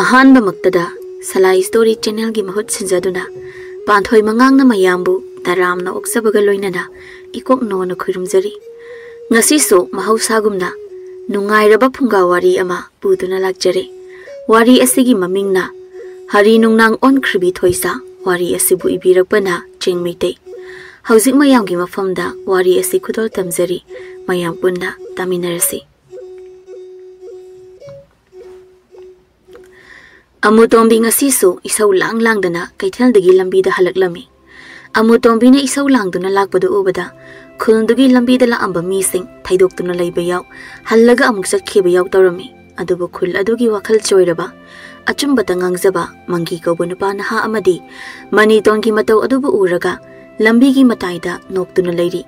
Ahanba maktada Salai Story Channel gi mahut sinjaduna Panthoi Mangang na mayambu taramna oksabaga loinana ikok no na khurumjari ngasi so mahausagumna nungairaba Funga wari ama puduna lakjare wari asigi mamingna hari Nongnang onkhrabi Thoicha wari asibu ibirakpana Cheng Meetei hauzik mayamgi mafamda wari asi khudol tamjari mayam punna taminarasi Amutombi ngasi so isau lang dana kaithal dagi lambi da halaklami Amutombi na isau lang duna lakpadu ubada khuldugi lambi da la amba mi sing thaidok tuna leiba yaw hallaga amuk sakhiba yaw tawrami adubu khul adugi wakhal choiraba achumba tangangjaba mangi kauba nupa naha amadi mani tongi matau adubu uraga lambi gi mataida noktuna leiri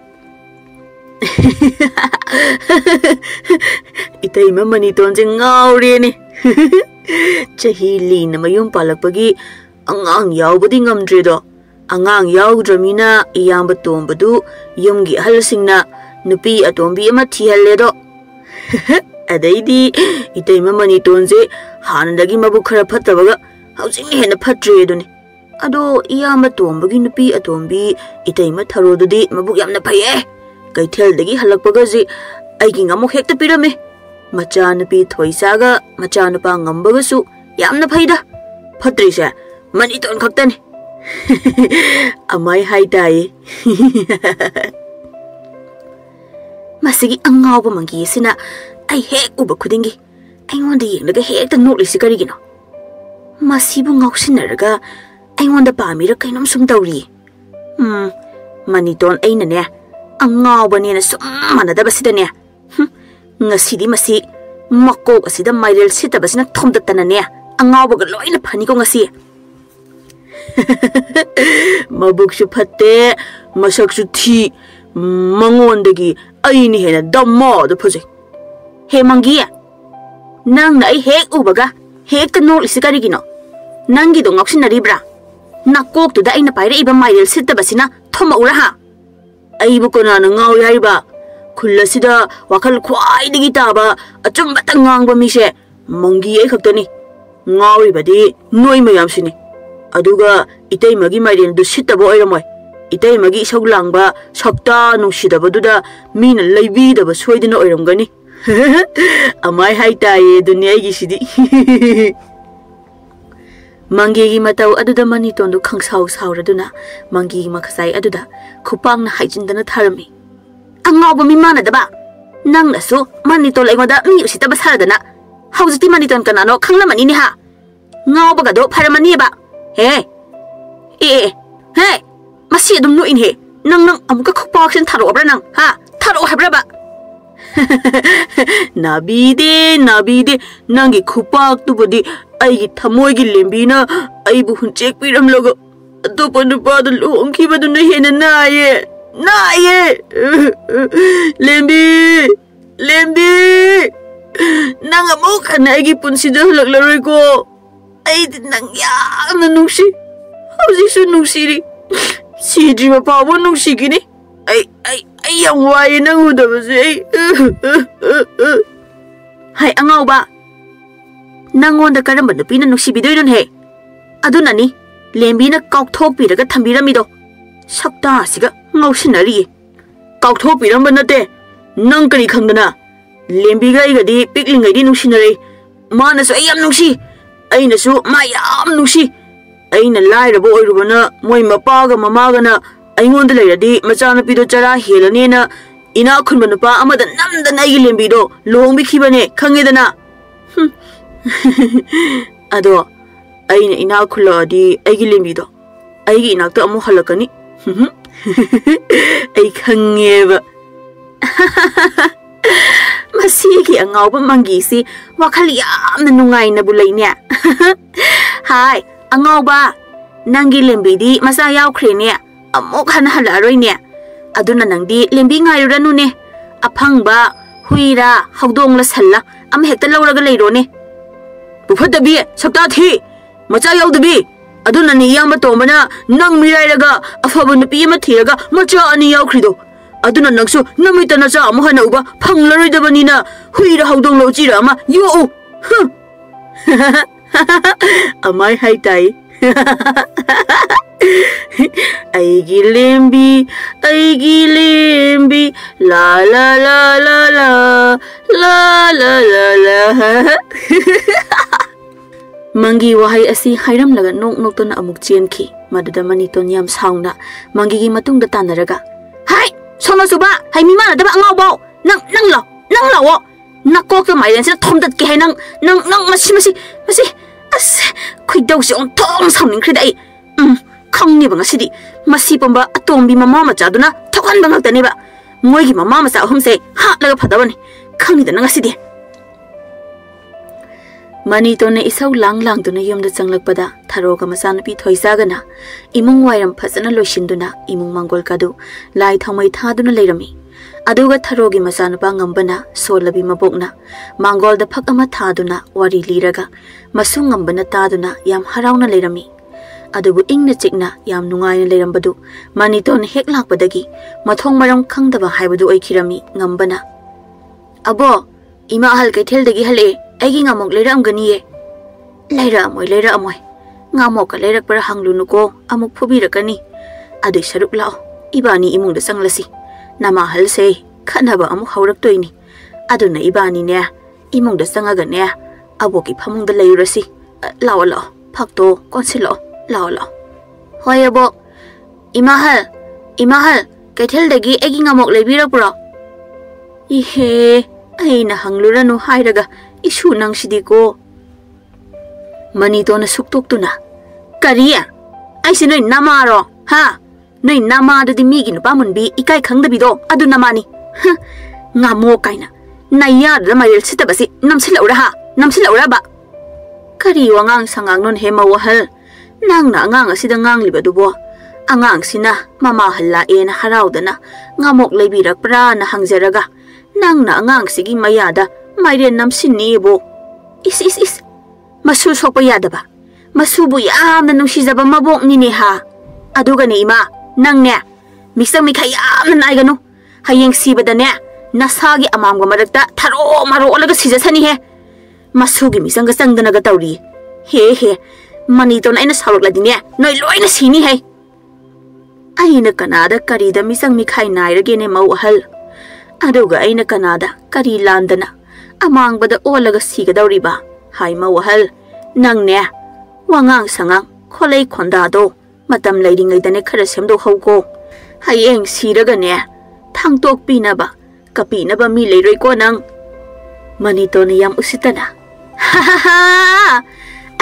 Itaima mani tonje ngaure ni Chahi lina mayum palakpagi angang yaubadi ngamdredo angang yaudramina iyamba tombadu yumgi ahalsingna nupi atombi ama thihaledo adaidi itaima mani tonje hanadagi mabuk khara phattabaga haujing hena phatreduni ado iyamba tombagi nupi atombi itaima tharodudi mabuk yamna phaye kaithel halakpaga ji aigi ngamuk hekta pirame Machanupi Thoichaga machanupa ngambagasu yamna phaida phatrise mani ton khaktani amai haidai masigi angawba mangi sina ai hek uba khudingi aingonda yengnaga hekta noklisi karigino masibu ngawsinaraga aingonda pamira kainom sum tawri mani ton aina ne angawba ne na sum manadaba sidane Ngasidi masi makok asida mairel sitabasina thomdatana ne angawaga loina phani ko ngasi mabuksu phatte masaksu thi mangondagi aini hena damma do phoje he mangi nang na ai hek ubaga hek kanol isikari gino nangi do ngaksinari bra nakok tu da aina paire iba mairel sitabasina thoma ura ha aibu kona na ngaw yaiba Kulasida wakal kwai digi taba achum batangang ba mise mangi ai khaktani ngawi badi noi mayam sini aduga itei magi maiden du sitabo oiramoi itei magi soglangba sakta nungsida baduda mina leibi daba soidina oiramgani amai haitaye dunia gi sidi mangi gi matau aduda mani tondu khangsau sauraduna mangi gi makhasai aduda khupang na haijindana tharami Angawba mi mana daba nang nasu mani tol aingoda mi usitaba saradana hauziti mani ton kanano khanglamani ni ha ngawba gado pharamani ba he masi adum no in he nang amuka khupaksin tharo abra nang ha tharo habra ba nabide nangi khupak tu bodi aigi thamoi gi lembina aibu hunchek piram logo atopa nupa du longki badu na hena naye lembi nang amuk hana aigi punsida halaklaroi ko ai nang yamna nungsi haujisu nungsiri sidriba pawo nungsigini ai yam waye nang udabase hai angawba nangonda karamba nupina nungsibidoiron he adunani lembina kaukthokpiraga thambiramido sakta asiga ngausinari kaukthokpiramba nate nang kari khangdana lembiga igadi piklingaidi nungsinare manasu ayam nungsi ainasu mayam nungsi aina lairabo oirubana moi mapaga mamagana aingonda leiradi machanapido chara helanena ina khunba nupa amada namdana igi lembido longbi khibane khangedana ado aina ina khuladi aigi lembido aigi inakta amu halakani ai khangeba masigi angawba mangi si wakhal yamna nungaina bulaine hai angawba nangi lembidi masa yaukre ne amok hana halaroi ne aduna nangdi lembi ngairuranu ne aphangba huira hawdongla salla am hekta lawraga leiro ne bufadabi sakta thi macha yaudbi aduna ni yamba tombana nang mirairaga afabu nupi ama thiraga macha ani yaukrido aduna nangsu namita nacha amu hana uba phanglaroi dabanina huira hawdonglo chira ama yo Amai hai tai. Aigi lembi, la la la la la, la la la la. Mangi wahai asi hairam laga nok nok to na amuk chen ki. Maduda Maniton yam sauna, mangi gi matung da tanaraga. Hai, sono suba, hai mi mana da ba ngau bo. Nang lo wo. Nakok to mai yan thom dat ki hai nang masi as khoi dau si on thong samning khri dai. Khang ni bang asidi masi pamba atombi mama ma cha duna thokan bang ta ne ba. Moi gi mama ma sa hum se ha laga phadawani. Khang ni da nang asidi. Maniton ne isau lang duna yom da changlak pada Tharoga masanupi Thoicha gana imung wairam phasana loisinduna imung mangol kadu lai thamai thaduna leirami aduga Tharogi masanupa ngambana solabi mabokna mangol da phak ama thaduna wari liraga masung ngambana taduna yam harauna leirami adubu ingna chikna yam nungaina leirambadu Maniton hek lakpadagi mathong maram khangdaba haibadu oikhirami ngambana abo ima hal kaithel dagi hale aigi ngamok leira amgani ye leira amoy ngamok ka leira para hanglunu ko amuk phubirakani adu saruk lao ibani imung da sanglasi nama hal se khanaba amuk haurak toini aduna ibani ne imung da sangaga ne aboki phamung da leirasi lao phakto konsilo lao hoy abo imahal kaithel dagi aigi ngamok leibirak pura ihe aina hangluranu hairaga isu nang sidiko Maniton suktok tuna kariya ai sinoi namaro ha noi nama da di migi nupa munbi ikai khangdabido adu namani ngamo kaina naya da mayel sitabasi namsilaura ba kari wangang sangang non hema wahal nang na ngang asida ngang libadubo angang sina mama halla ena haraudana ngamok leibirak pra na hangjaraga nang na ngang sigi mayada Mairian namsinni bo is masu sokpa yadaba masubu yamna nungsijaba mabok ni ne ha aduga ne ima nang ne misang mi khayamna naiganu hayeng sibada ne nasagi amamga marakta tharo maro olaga sijasani he masugi misang ga sangdana ga tawri he Maniton aina sarok ladine noi loina sini he aina kanada karida misang mi khay nairage ne mawhal aduga aina kanada kari landana amang bada olaga sigadawriba haima wahal nangne wangang sangang kholei khondado matam leiringai dane khara semdo hauko hayeng siraga ne thangtok pinaba kapinaba mi leiroi ko nang Maniton yam usitana ha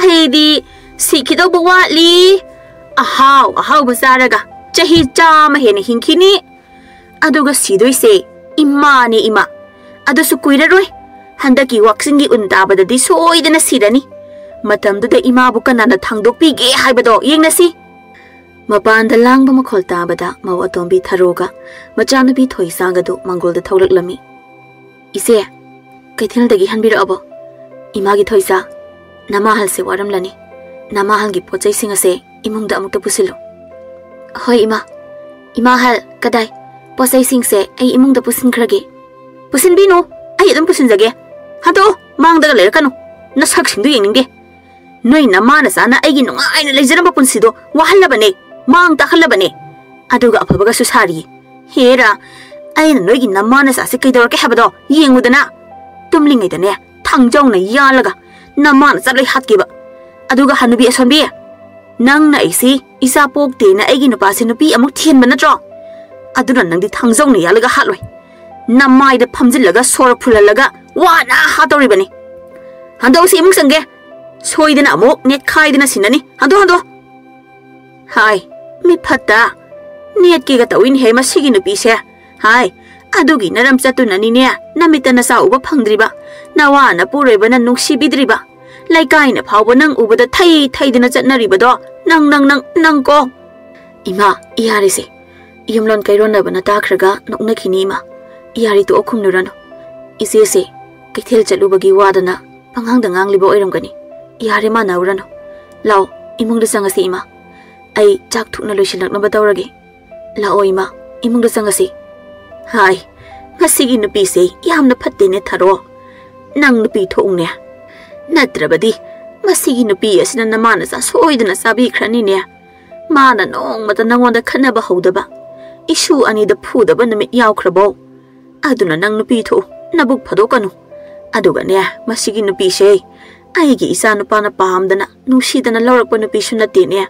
aidi sikido bawali ahaw bazaraga chahi chama hene hinkini aduga sidoise ima adu su kuiraroi handaki waksingi undabadadi soidana sidani matamduda ima bu kanana thangdokpige haibado yengnasi mapanda langba makhol tabada mawatombi Tharoga machanubi Thoicha gadu mangolda tholaklami ise kaithildagi hanbira abo imagi Thoicha namahal se waramlani namahal gi pochai singase imungda amukta pusilo hoi ima hal kadai pochai singse ai imungda pusinkrage pusinbino ai adum pusinjage hado mangdaga lerakanu nasak singdu yengninge noi namana sana aigi nungaina lejaramba punsido wahallabane mang takhalabane aduga afabaga susari hera aina noigi namana sa sikaidorke habado yengudana tumlingai dane thangjongna yalaga namana chatlai hatkiba aduga hanubi asonbi nangna isi isa pokte na aigi nupasi nupi amuk thienba natro aduna nangdi thangjongna yalaga hatloi namai da phamjillaga sor phulalaga wana hatoribani hando si imuk sange soidana amuk net khaidana sinani hando hai mi phata net ki ga tawin he ma sigi nupi se hai adugi naram chatunani ne namitana sa uba phangdriba nawana puroibana nungsibidriba laikai na phawba nang ubada thai dina chatnaribado nang ko ima iyarise yumlon kairona bana takhraga nokna khini ma iyari to okhum nurano isese kaithel chalubagi wadana panghang dangang libo oiramgani iyare ma naurano lao imungda sangasi ima ai chak thukna loisilak na batawrage lao ima imungda sangasi hai ngasigi nupi se yamna phatte ne tharo nang nupi thongne natrabadi Masigi nupi asina namana sa soidana sabi kranine. Mana nongmata nangonda khanaba hodaba. Isu ani da phudaba namit yawkrabo. Aduna nang nupi tho nabuk phadokanu. Aduga ne masigi nupi se. Aigi isa nupa na pahamdana nusidana lawrakpa nupi su nate ne.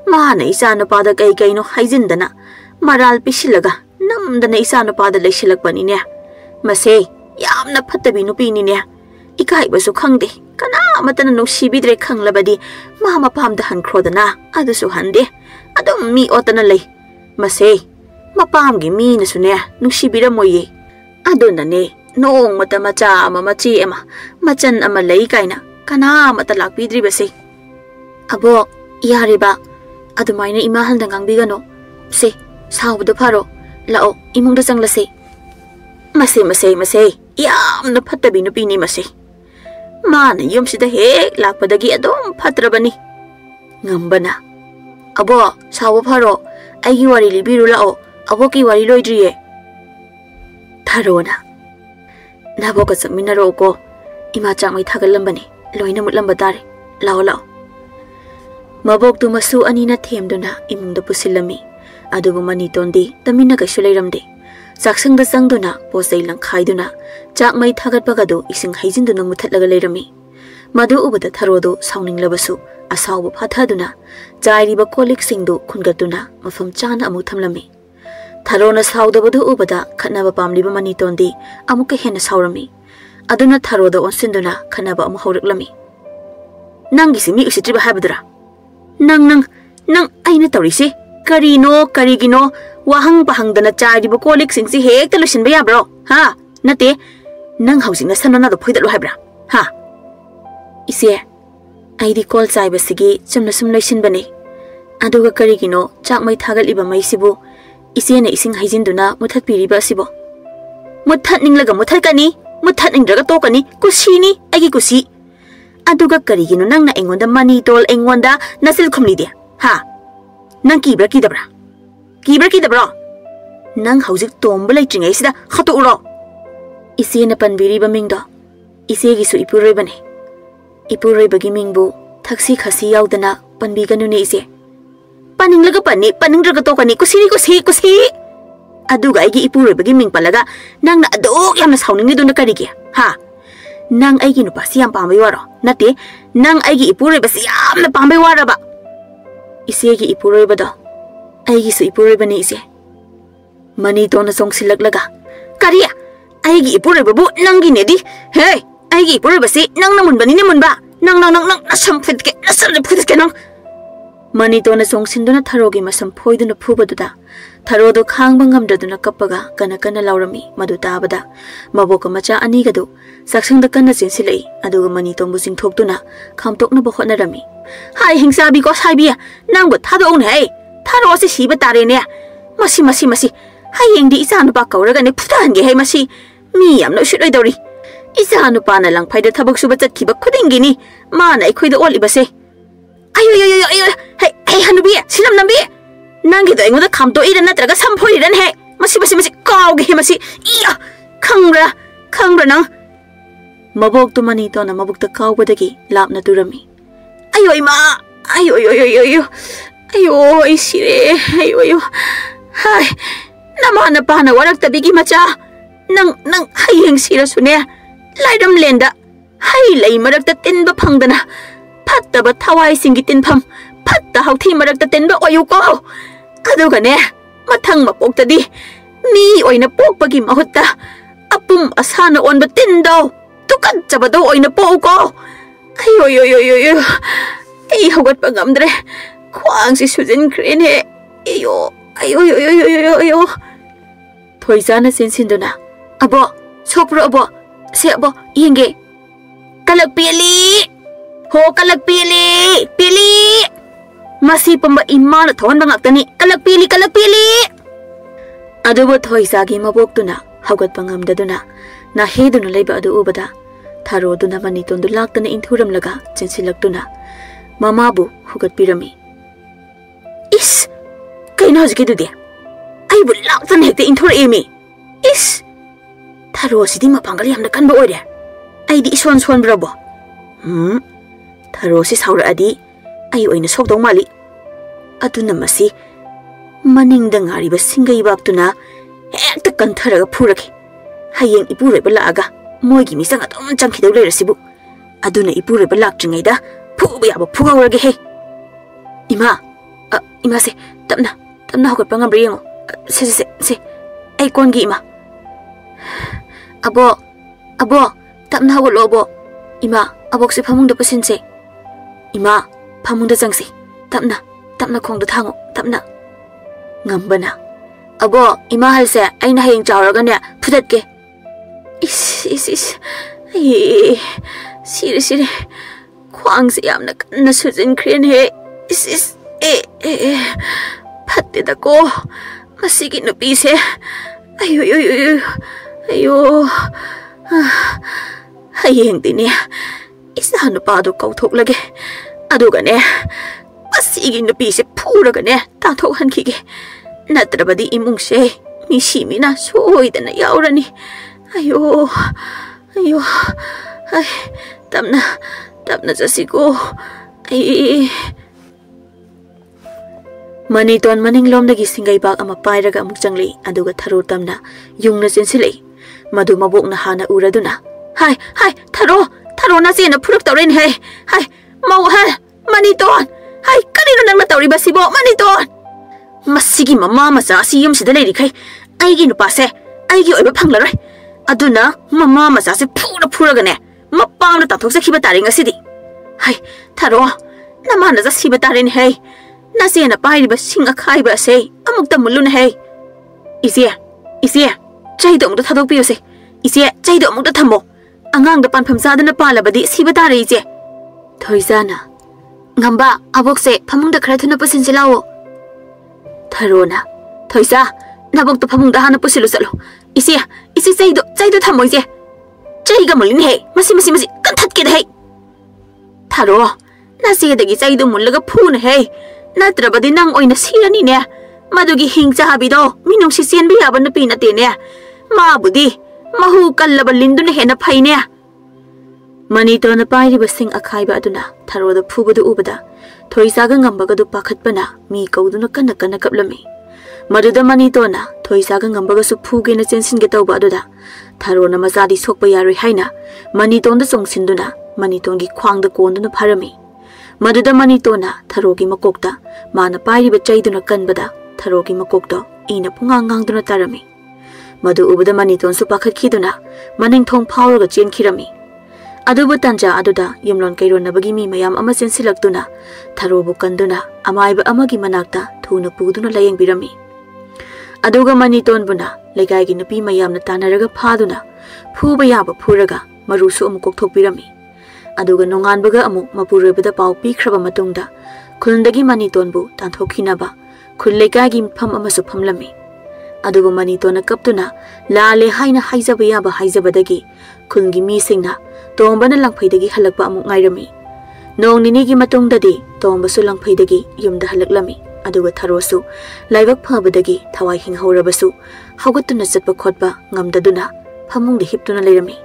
Mana isa nupa da kai kai no haijindana. Maral pisilaga namdana isa nupa da leisilakpani ne. Mase yamna phattabi nupi ni ne. Ikaibasu khangde kana matana nusibidre khanglabadi mama pamda hankrodana adusu hande adum mi otana lei mase mapamgi mi na sune nusibira moye aduna ne nong mata macha ama machi ema machan ama lei kaina kana mata lakpidri base abo yariba adumaina ima halda ngangbigano se sawdu pharo lao imungda changlase mase yamna phattabi nupi ni mase Mana yum sida hek lakpadagi adom phatrabani. Ngambana. Abo, sawa pharo. Aigi wari libiru lao. Abo ki wari loidriye. Tharona. Nabo ka sakminaro ko. Ima chak may thagalambani. Loina mutlambatare. Lao. Mabok tu masu anina themduna imungda pusilami. Adubu manitondi tamina kay sulayramde. Saksang da sangduna posay lang khayduna. Chak may thagat pagado ising haijinduna muthatlaga layrami. Madu ubada tharodo sawning labasu asaw phathaduna. Jairiba kolik singdu khungatuna mafam chana amuk thamlami. Tharona sawdabadu ubada khatnaba pamliba manitondi amuka hena sawrami. Aduna tharodo onsinduna khatnaba amu hawraklami. Nangisi mi usitriba habadra. Nang aina tawrisi. Karigino wahang pahangdana chariba kolik singsi hek talusin baya bro ha nate nang housing na sanana do phuidalo habra ha ise aidi kol chaiba sigi chumna sum laisin bane aduga karigino chak mai thagal iba mai sibu ise na ising haijinduna muthat piriba sibo muthat ninglaga muthat kani muthat nindraga to kani kusini agi kusi aduga karigino nang na engonda mani tol engonda nasil khumli de ha Nang kibra kidabra. Nang hausik tomba laitring sida khatu uro. Ise na panbiri ba mingdo. Ise gisu ipuroi bane. Ipuroi bagi mingbu thaksi khasi yaudana panbiganu ne ise. Paninglaga paningraga to kani kusi. Aduga aigi ipuroi bagi ming palaga nang na adok yamna sawning ni duna karigi. Ha. Nang aigi nupa siyam pambai waro. Nate nang aigi ipuroi basi yamna pambai wara ba. Isegi ipuroi bado. Aigi su ipuroi bani ise. Mani to na song silaglaga. Kariya! Aigi ipuroi babu nangi nedi. Hey! Aigi ipuroi basi nang namun bani namun ba. Nang nasampitke nang. Mani to na song sinduna tharogi masampoi duna pubadada. Tharodo khang bangam duna kapaga kana laurami madu tabada. Maboka macha anigadu. Saksang da kana sinsilai. Aduga mani to musing thok duna. Khamtok na bahot na rami. Hai hingsabi ko sabiya nang but thado on hai tharo se siba tare ne masi hai engdi isa nupa kauraga ne phutan ge hai masi mi yam no shudoi dori isa nupa na lang phaida thabak suba chatkiba khudingi ni mana ekhoi da oli base ayo hai hanubi sinam nambi nangi do engoda khamto ira natraga samphoi ran he masi kaw ge he masi iya khangra nang mabok tu mani to na mabuk ta kaw badagi lapna turami Ayo ima, ayo, isire, ayo, hai, namana pa na warak tabigi macha, nang hayeng sira sune, laidam lenda, hai lay marak ta tinba pangdana, patta ba tawai singi tinpam, patta hauti marak ta tinba oyo ko, aduga ne, matang mapok tadi, mi oy na pok pagi mahutta, apum asana on ba tindaw, tukat sabado oy na po ko. Ayo. Ay, huwag pa ngamdre. Kuwang si Susan Crane he. Ayo. Thoicha na sinsindo na. Abo, sopro abo. Si abo, ihingi. Kalagpili! Ho, kalagpili! Pili! Masi pamba ima na thon bangak tani. Kalagpili! Adubo Thoicha gi mabok tu na. Huwag pa ngamda na. Na hedo na layba adu ubada. Tharo duna maniton du lakta na inthuram laga chinsilak duna mamabu hugat pirami is kaino hajki dudi ai bu lakta na hekte inthur emi is tharo sidi mapangal yamna kanba oire ai di son brabo Tharosi sauradi ai oina sokdong mali aduna masi maningda ngariba singai baktuna hekta kantharaga phuraki hayeng ipure balaga moigi misang adum changkhidau leirasibu aduna ipure balakjingaida phuba yaba phugawrage he ima ima se tamna hogatpa ngambre yengo se ai kongi ima abo tamna hogalo abo ima abok se phamungda pasinse ima phamungda changsi tamna khongda thango tamna ngambana abo ima halse aina hayeng chawraga ne phudatke is ai sire khwangse yamna kanna sujin khren he is phatte da ko masigi nupi se ayo hayeng dine isa nupa do kauthok lage aduga ne masigi nupi se phuraga ne ta thok hankhige natrabadi imung se mi simina soidana yaurani ayo ai tamna jasigo ai Maniton maninglom dagi singai bag ama pairaga amuk changli aduga tharo tamna yungna chensilei madu mabok na hana uraduna hai tharo na chena phuruk tawren he hai mau ha Maniton hai kanino nangna tawri basibo Maniton masigi mama macha si yum sida leiri khai aigi nupa se aigi oiba phanglaroi aduna mama macha se phuraga ne mapangna tathok sakhiba tari ngasidi hai tharo namana ja siba tarin he Nasena pairiba sing akhaiba se amukta mulun he ise chaido amukta thadok piyo se ise chaido amukta thamo angang da panpham sadana palabadi siba tare ise Thoicha ngamba abok se phamungda khara thuna pasin silawo Tharona Thoicha nabok to phamungda hana pusilu salo ise chaido thamo ise chaiga mulin he masi kan thatke de he Tharo nase dagi chaido mullaga phun he Natrabadi nang oina sirani ne madugi hingcha habido minung si sian bi aban pi na te ne ma budi mahu kallaba linduna hena phaine Maniton na pairi basing akhai ba aduna tharo da phubudu ubada Thoicha ga ngambaga du pakhatpana mi kauduna kana kaplami maduda Maniton na Thoicha ga ngambaga su phuge na chensin ge tawba aduda tharo na mazadi sokpa yaroi haina Maniton da chongsinduna Maniton gi khwang da konduna pharami Maduda Manitona Tharogi makokta mana pairiba chaiduna kanbada Tharogi makokto ina pungangang tarami Madu ubada Maniton su pakhakhiduna maning thong phawraga chenkhirami adubu tanja aduda yumlon kaironabagi mi mayam ama sensilaktuna Tharobu kanduna amaiba amagi manakta thuna puduna layengbirami aduga Maniton buna legaigi nupi mayamna tanaraga phaduna phuba yaba phuraga marusu amukok thokpirami aduga nonganbaga amu mapurabada pau pikraba matungda khulndagi Manitonbu tanthokhinaba khullegagi pham amasu phamlami adubu Manitona kaptuna lale haina haijaba yaba haijabadagi khulgi mi singna tombana langphaidagi halakpa amu ngairami nong ninigi matungdadi tombasu langphaidagi yumda halaklami aduga Tharosu laibak phabadagi thawai hinghorabasu haugatuna chatpa khotba ngamdaduna phamungdi hiptuna leirami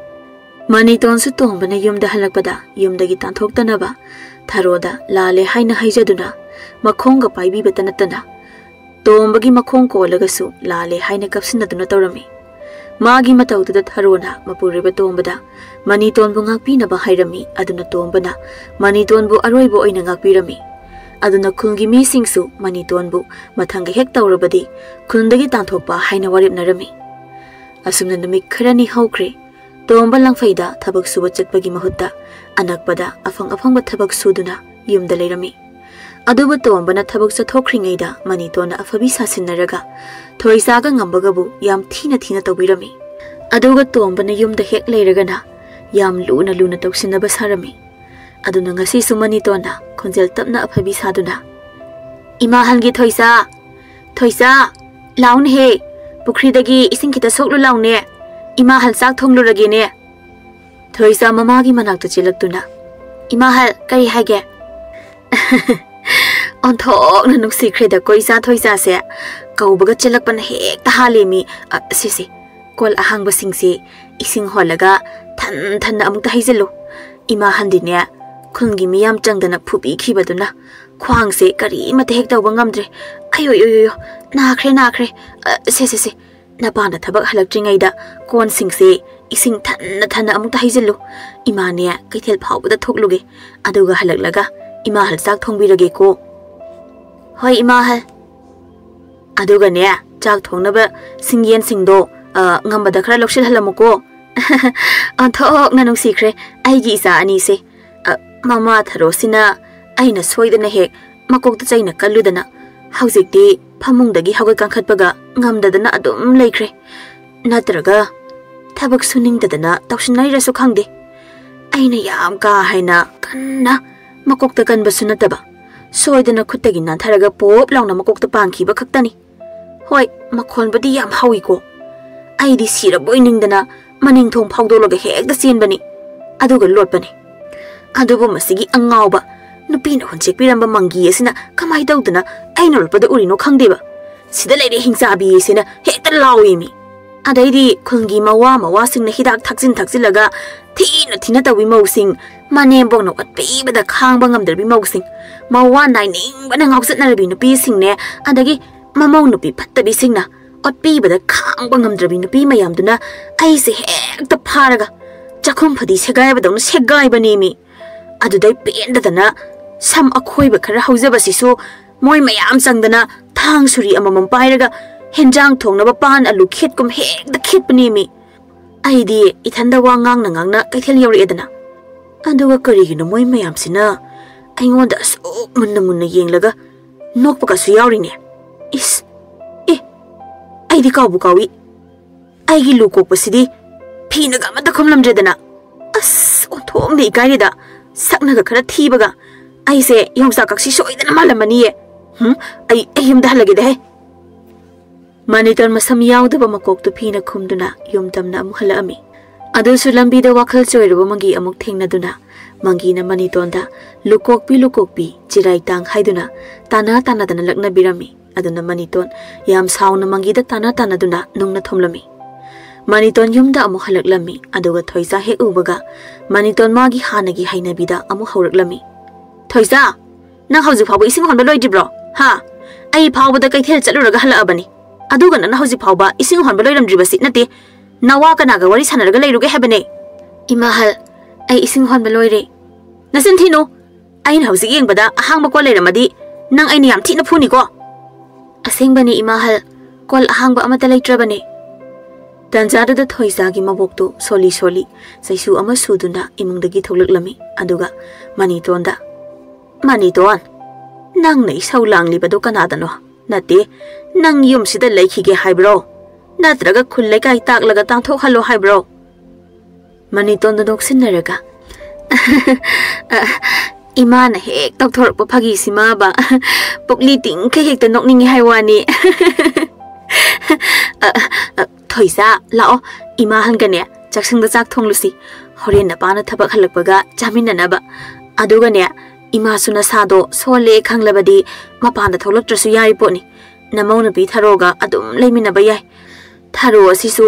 Maniton su tombana yumda halakpada yumdagi tanthoktanaba Tharoda lale haina haijaduna makhonga paibi batanatana tombagi makhong kolagasu lale haina kapsinaduna tawrami magi matawda Tharona mapuriba tombada Maniton bu ngakpinaba hairami aduna tombana Maniton bu aroibo oina ngakpirami aduna khulgi mi singsu Maniton bu mathanga hek tawrabadi khundagi tanthokpa haina waripnarami asumna numik kharani hawkre Tomba langfaida thabak suba chatpagi mahutta anakpada afangba thabak suduna yumda leirami aduba tombana thabak chathokringaida Manitona afabi sasinaraga Thoicha ga ngambagabu yam thina tawbirami aduga tombana yumda hek leiragana yam luna tawsinaba sarami aduna ngasi su Manitona khonjel tapna afabi saduna ima hangi Thoicha laun he pukridagi ising kita soklu laune Ima hal sak thonglu ragine Thoicha mamagi manakta chilaktuna Ima hal kari hage onthok na nuksi khreda koisa Thoicha se kaubaga chilakpan hek ta halemi sisi kol ahang basingsi ising holaga than amukta haijelu Ima handine ꯈꯨꯟꯒꯤ ꯃꯤꯌꯥꯝ ꯆꯪꯗꯅ ꯐꯨꯕꯤꯈꯤꯕꯗꯨꯅ ꯈ꯭ꯋꯥꯡꯁꯦ ꯀꯔꯤꯃꯠꯇ ꯍꯦꯛ ꯇꯧꯕ ꯉꯝꯗ꯭ꯔꯦ ꯑꯌꯣ ꯅꯥꯈ꯭ꯔꯦ ꯁꯦ ꯅꯄꯥꯅ ꯊꯕꯛ ꯍꯜꯂꯛꯇ꯭ꯔꯤꯉꯩꯗ ꯀꯣꯟꯁꯤꯡꯁꯦ ꯏꯁꯤꯡ ꯊꯟꯅ ꯑꯃꯨꯛꯇ ꯍꯩꯖꯤꯜꯂꯨ ꯏꯃꯥꯅꯦ ꯀꯩꯊꯦꯜ ꯐꯥꯎꯕꯗ ꯊꯣꯛꯂꯨꯒꯦ ꯑꯗꯨꯒ ꯍꯜꯂꯛꯂꯒ ꯏꯃꯥꯍꯜ ꯆꯥꯛ ꯊꯣꯡꯕꯤꯔꯒꯦꯀꯣ ꯍꯣꯏ ꯏꯃꯥꯍꯜ ꯑꯗꯨꯒꯅꯦ ꯆꯥꯛ ꯊꯣꯡꯅꯕ ꯁꯤꯡꯌꯦꯟꯁꯤꯡꯗꯣ ꯉꯝꯕꯗ ꯈꯔ ꯂꯧꯁꯤꯜꯍꯜꯂꯝꯃꯨꯀꯣ ꯑꯣꯟꯊꯣꯛꯅ ꯅꯨꯡꯁꯤꯈ꯭ꯔꯦ ꯑꯩꯒꯤ ꯏꯆꯥ ꯑꯅꯤꯁꯦ ꯃꯃꯥ ꯊꯔꯣꯁꯤꯅ ꯑꯩꯅ ꯁꯣꯏꯗꯅ ꯍꯦꯛ ꯃꯀꯣꯛꯇ ꯆꯩꯅ ꯀꯜꯂꯨꯗꯅ ꯍꯧꯖꯤꯛꯇꯤ ꯐꯃꯨꯡꯗꯒꯤ ꯍꯧꯒꯠ ꯀꯥꯡꯈꯠꯄꯒ ꯉꯝꯗꯗꯅ ꯑꯗꯨꯝ ꯂꯩꯈ꯭ꯔꯦ ꯅꯠꯇ꯭ꯔꯒ ꯊꯕꯛ ꯁꯨꯅꯤꯡꯗꯗꯅ ꯇꯧꯁꯤꯟꯅꯩꯔꯁꯨ ꯈꯪꯗꯦ ꯑꯩꯅ ꯌꯥꯝ ꯀꯥ ꯍꯦꯟꯅ ꯀꯟꯅ ꯃꯀꯣꯛꯇ ꯀꯟꯕꯁꯨ ꯅꯠꯇꯕ ꯁꯣꯏꯗꯅ ꯈꯨꯠꯇꯒꯤ ꯅꯥꯟꯊꯔꯒ ꯄꯣꯞ ꯂꯥꯎꯅ ꯃꯀꯣꯛꯇ ꯄꯥꯟꯈꯤꯕ ꯈꯛꯇꯅꯤ ꯍꯣꯏ ꯃꯈꯣꯟꯕꯨꯗꯤ ꯌꯥꯝ ꯍꯧꯏꯀꯣ ꯑꯩꯗꯤ ꯁꯤꯔꯕꯣꯏ ꯅꯤꯡꯗꯅ ꯃꯅꯤꯡ ꯊꯣꯡ ꯐꯥꯎꯗꯣꯛꯂꯒ ꯍꯦꯛꯇ ꯆꯦꯟꯕꯅꯤ ꯑꯗꯨꯒ ꯂꯣꯠꯄꯅꯤ ꯑꯗꯨꯕꯨ ꯃꯁꯤꯒꯤ ꯑꯉꯥꯎꯕ ꯅꯨꯄꯤꯅ ꯍꯨꯟꯆꯦꯛꯄꯤꯔꯝꯕ ꯃꯪꯒꯤ ꯑꯁꯤꯅ ꯀꯃꯥꯏ ꯇꯧꯗꯅ ꯑꯩꯅ ꯂꯣꯠꯄꯗ ꯎꯔꯤꯅꯣ ꯈꯪꯗꯦꯕ ꯁꯤꯗ ꯂꯩꯔꯦ ꯍꯤꯡꯆꯥꯕꯤ ꯑꯁꯤꯅ ꯍꯦꯛꯇ ꯂꯥꯎꯏꯃꯤ ꯑꯗꯩꯗꯤ ꯈꯨꯜꯒꯤ ꯃꯋꯥꯁꯤꯡꯅ ꯍꯤꯗꯥꯛ ꯊꯛꯆꯤꯜꯂꯒ ꯊꯤꯅ ꯇꯧꯕꯤ ꯃꯧꯁꯤꯡ ꯃꯅꯦꯝꯕꯣꯛꯅ ꯑꯣꯠꯄꯤꯕꯗ ꯈꯥꯡꯕ ꯉꯝꯗ꯭ꯔꯕꯤ ꯃꯧꯁꯤꯡ ꯃꯋꯥ ꯅꯥꯏꯅꯤꯡꯕꯅ ꯉꯥꯎꯆꯠꯅꯔꯕꯤ ꯅꯨꯄꯤꯁꯤꯡꯅꯦ ꯑꯗꯒꯤ ꯃꯃꯧ ꯅꯨꯄꯤ ꯐꯠꯇꯕꯤꯁꯤꯡꯅ ꯑꯣꯠꯄꯤꯕꯗ ꯈꯥꯡꯕ ꯉꯝꯗ꯭ꯔꯕꯤ ꯅꯨꯄꯤ ꯃꯌꯥꯝꯗꯨꯅ ꯑꯩꯁꯦ ꯍꯦꯛꯇ ꯐꯥꯔꯒ ꯆꯥꯛꯈꯨꯝ ꯐꯗꯤ ꯁꯦꯒꯥꯏꯕꯗꯧꯅ ꯁꯦꯒꯥꯏꯕꯅꯦꯃꯤ ꯑꯗꯨꯗꯩ ꯄꯦꯟꯗꯗꯅ ꯁꯝ ꯑꯈꯣꯏꯕ ꯈꯔ ꯍꯧꯖꯕꯁꯤꯁꯨ ꯃꯣꯏ ꯃꯌꯥꯝ ꯆꯪꯗꯅ ꯊꯥꯡ ꯁꯨꯔꯤ ꯑꯃꯃꯝ ꯄꯥꯏꯔꯒ ꯍꯦꯟꯖꯥꯡ ꯊꯣꯡꯅꯕ ꯄꯥꯟ ꯑꯂꯨ ꯈꯦꯠꯀꯨꯝ ꯍꯦꯛꯇ ꯈꯦꯠꯄꯅꯦꯃꯤ ꯑꯩꯗꯤ ꯏꯊꯟꯗ ꯋꯥ ꯉꯥꯡꯅ ꯀꯩꯊꯦꯜ ꯌꯧꯔꯛꯑꯦꯗꯅ ꯑꯗꯨꯒ ꯀꯔꯤꯒꯤꯅꯣ ꯃꯣꯏ ꯃꯌꯥꯝꯁꯤꯅ ꯑꯩꯉꯣꯟꯗ ꯑꯁꯨꯛ ꯃꯨꯟꯅ ꯌꯦꯡꯂꯒ ꯅꯣꯛꯄꯒꯁꯨ ꯌꯥꯎꯔꯤꯅꯦ ꯏꯁ ꯑꯩꯗꯤ ꯀꯥꯎꯕꯨ ꯀꯥꯎꯏ ꯑꯩꯒꯤ ꯂꯨ ꯀꯣꯛꯄꯁꯤꯗꯤ ꯐꯤꯅꯒ ꯑꯃꯠꯇ ꯈꯨꯝꯂꯝꯗ꯭ꯔꯦꯗꯅ ꯑꯁ ꯑꯣꯟꯊꯣꯛꯅ ꯏꯀꯥꯏꯔꯦꯗ ꯁꯛꯅꯒ ꯈꯔ ꯊꯤꯕꯒ ꯑꯩꯁꯦ ꯌꯣꯡꯆꯥꯛ ꯀꯛꯁꯤ ꯁꯣꯏꯗꯅ ꯃꯥꯜꯂꯝꯃꯅꯤꯌꯦ ꯑꯩ ꯌꯨꯝꯗ ꯍꯜꯂꯒꯦꯗꯍꯦ ꯃꯅꯤꯇꯣꯟ ꯃꯁꯝ ꯌꯥꯎꯗꯕ ꯃꯀꯣꯛꯇꯨ ꯐꯤꯅ ꯈꯨꯝꯗꯨꯅ ꯌꯨꯝ ꯇꯝꯅ ꯑꯃꯨꯛ ꯍꯜꯂꯛꯑꯝꯃꯤ ꯑꯗꯨꯁꯨ ꯂꯝꯕꯤꯗ ꯋꯥꯈꯜ ꯆꯣꯏꯔꯕ ꯃꯪꯒꯤ ꯑꯃꯨꯛ ꯊꯦꯡꯅꯗꯨꯅ ꯃꯪꯒꯤꯅ ꯃꯅꯤꯇꯣꯟꯗ ꯂꯨꯀꯣꯛꯄꯤ ꯆꯤꯔꯥꯏꯇꯥꯡ ꯍꯥꯏꯗꯨꯅ ꯇꯥꯟꯅꯗꯅ ꯂꯛꯅꯕꯤꯔꯝꯃꯤ ꯑꯗꯨꯅ ꯃꯅꯤꯇꯣꯟ ꯌꯥꯝ ꯁꯥꯎꯅ ꯃꯪꯒꯤꯗ ꯇꯥꯟꯅꯗꯨꯅ ꯅꯨꯡꯅ ꯊꯣꯝꯂꯝꯃꯤ ꯃꯅꯤꯇꯣꯟ ꯌꯨꯝꯗ ꯑꯃꯨꯛ ꯍꯜꯂꯛꯂꯝꯃꯤ ꯑꯗꯨꯒ ꯊꯣꯏꯆꯥ ꯍꯦꯛ ꯎꯕꯒ ꯃꯅꯤꯇꯣꯟ ꯃꯥꯒꯤ ꯍꯥꯟꯅꯒꯤ ꯍꯩꯅꯕꯤꯗ ꯑꯃꯨꯛ ꯍꯧꯔꯛꯂꯝꯃꯤ ꯊꯣꯏꯆꯥ ꯅꯪ ꯍꯧꯖꯤꯛ ꯐꯥꯎꯕ ꯏꯁꯤꯡ ꯍꯣꯟꯕ ꯂꯣꯏꯗ꯭ꯔꯤꯕ꯭ꯔꯣ ꯍꯥ ꯑꯩ ꯐꯥꯎꯕꯗ ꯀꯩꯊꯦꯜ ꯆꯠꯂꯨꯔꯒ ꯍꯜꯂꯛꯑꯕꯅꯤ ꯑꯗꯨꯒ ꯅꯪꯅ ꯍꯧꯖꯤꯛ ꯐꯥꯎꯕ ꯏꯁꯤꯡ ꯍꯣꯟꯕ ꯂꯣꯏꯔꯝꯗ꯭ꯔꯤꯕꯁꯤ ꯅꯠꯇꯦ ꯅꯋꯥ ꯀꯅꯥꯒ ꯋꯥꯔꯤ ꯁꯥꯟꯅꯔꯒ ꯂꯩꯔꯨꯒꯦ ꯍꯥꯏꯕꯅꯦ ꯏꯃꯥꯍꯜ ꯑꯩ ꯏꯁꯤꯡ ꯍꯣꯟꯕ ꯂꯣꯏꯔꯦ ꯅꯆꯤꯟ ꯊꯤꯅꯨ ꯑꯩꯅ ꯍꯧꯖꯤꯛ ꯌꯦꯡꯕꯗ ꯑꯍꯥꯡꯕ ꯀꯣꯜ ꯂꯩꯔꯝꯃꯗꯤ ꯅꯪ ꯑꯩꯅ ꯌꯥꯝ ꯊꯤꯅ ꯐꯨꯅꯤꯀꯣ ꯑꯁꯦꯡꯕꯅꯤ ꯏꯃꯥꯍꯜ ꯀꯣꯜ ꯑꯍꯥꯡꯕ ꯑꯃꯠꯇ ꯂꯩꯇ꯭ꯔꯕꯅꯦ ꯇꯟꯖꯥꯗꯨꯗ ꯊꯣꯏꯆꯥꯒꯤ ꯃꯕꯣꯛꯇꯨ ꯁꯣꯜꯂꯤ ꯆꯩꯁꯨ ꯑꯃ ꯁꯨꯗꯨꯅ ꯏꯃꯨꯡꯗꯒꯤ ꯊꯣꯛꯂꯛꯂꯝꯃꯤ ꯑꯗꯨꯒ ꯃꯅꯤꯇꯣꯟꯗ ꯃꯅꯤꯇꯣꯟ ꯅꯪꯅ ꯏꯁꯧ ꯂꯥꯡꯂꯤꯕꯗꯣ ꯀꯅꯥꯗꯅꯣ ꯅꯠꯇꯦ ꯅꯪ ꯌꯨꯝꯁꯤꯗ ꯂꯩꯈꯤꯒꯦ ꯍꯥꯏꯕ꯭ꯔꯣ ꯅꯠꯇ꯭ꯔꯒ ꯈꯨꯜ ꯂꯩꯀꯥꯏ ꯇꯥꯛꯂꯒ ꯇꯥꯟꯊꯣꯛꯍꯜꯂꯣ ꯍꯥꯏꯕ꯭ꯔꯣ ꯃꯅꯤꯇꯣꯟꯗ ꯅꯣꯛꯁꯤꯟꯅꯔꯒ 이마나 헥 ꯇꯧꯊꯣꯔꯛꯄ ꯐꯥꯒꯤꯁꯤꯃꯕ ꯄꯨꯛꯂꯤ ꯇꯤꯡꯈꯩ ꯍꯦꯛꯇ ꯅꯣꯛꯅꯤꯡꯉꯦ ꯍꯥꯏ ꯋꯥꯅꯤ ꯊꯣꯏꯆꯥ ꯂꯥꯛꯑꯣ 이마 한가네 ꯆꯥꯛꯁꯪꯗ ꯆꯥꯛ ꯊꯣꯡꯂꯨꯁꯤ ꯍꯣꯔꯦꯟ ꯅꯄꯥꯅ ꯊꯕꯛ ꯍꯜꯂꯛꯄꯒ ꯆꯥꯃꯤꯟꯅꯅꯕ ꯑꯗꯨꯒꯅꯦ 이마ꯁꯨ ꯅꯁꯥꯗꯣ ꯁꯣꯜꯂꯦ ꯈꯪꯂꯕꯗꯤ ꯃꯄꯥꯟꯗ ꯊꯣꯛꯂꯛꯇ꯭ꯔꯁꯨ ꯌꯥꯔꯤ ꯄꯣꯠꯅꯤ ꯅꯃꯧ ꯅꯨꯄꯤ ꯊꯥꯔꯣꯒ ꯑꯗꯨꯝ ꯂꯩꯃꯤꯟꯅꯕ ꯌꯥꯏ ꯊꯥꯔꯣ ꯑꯁꯤꯁꯨ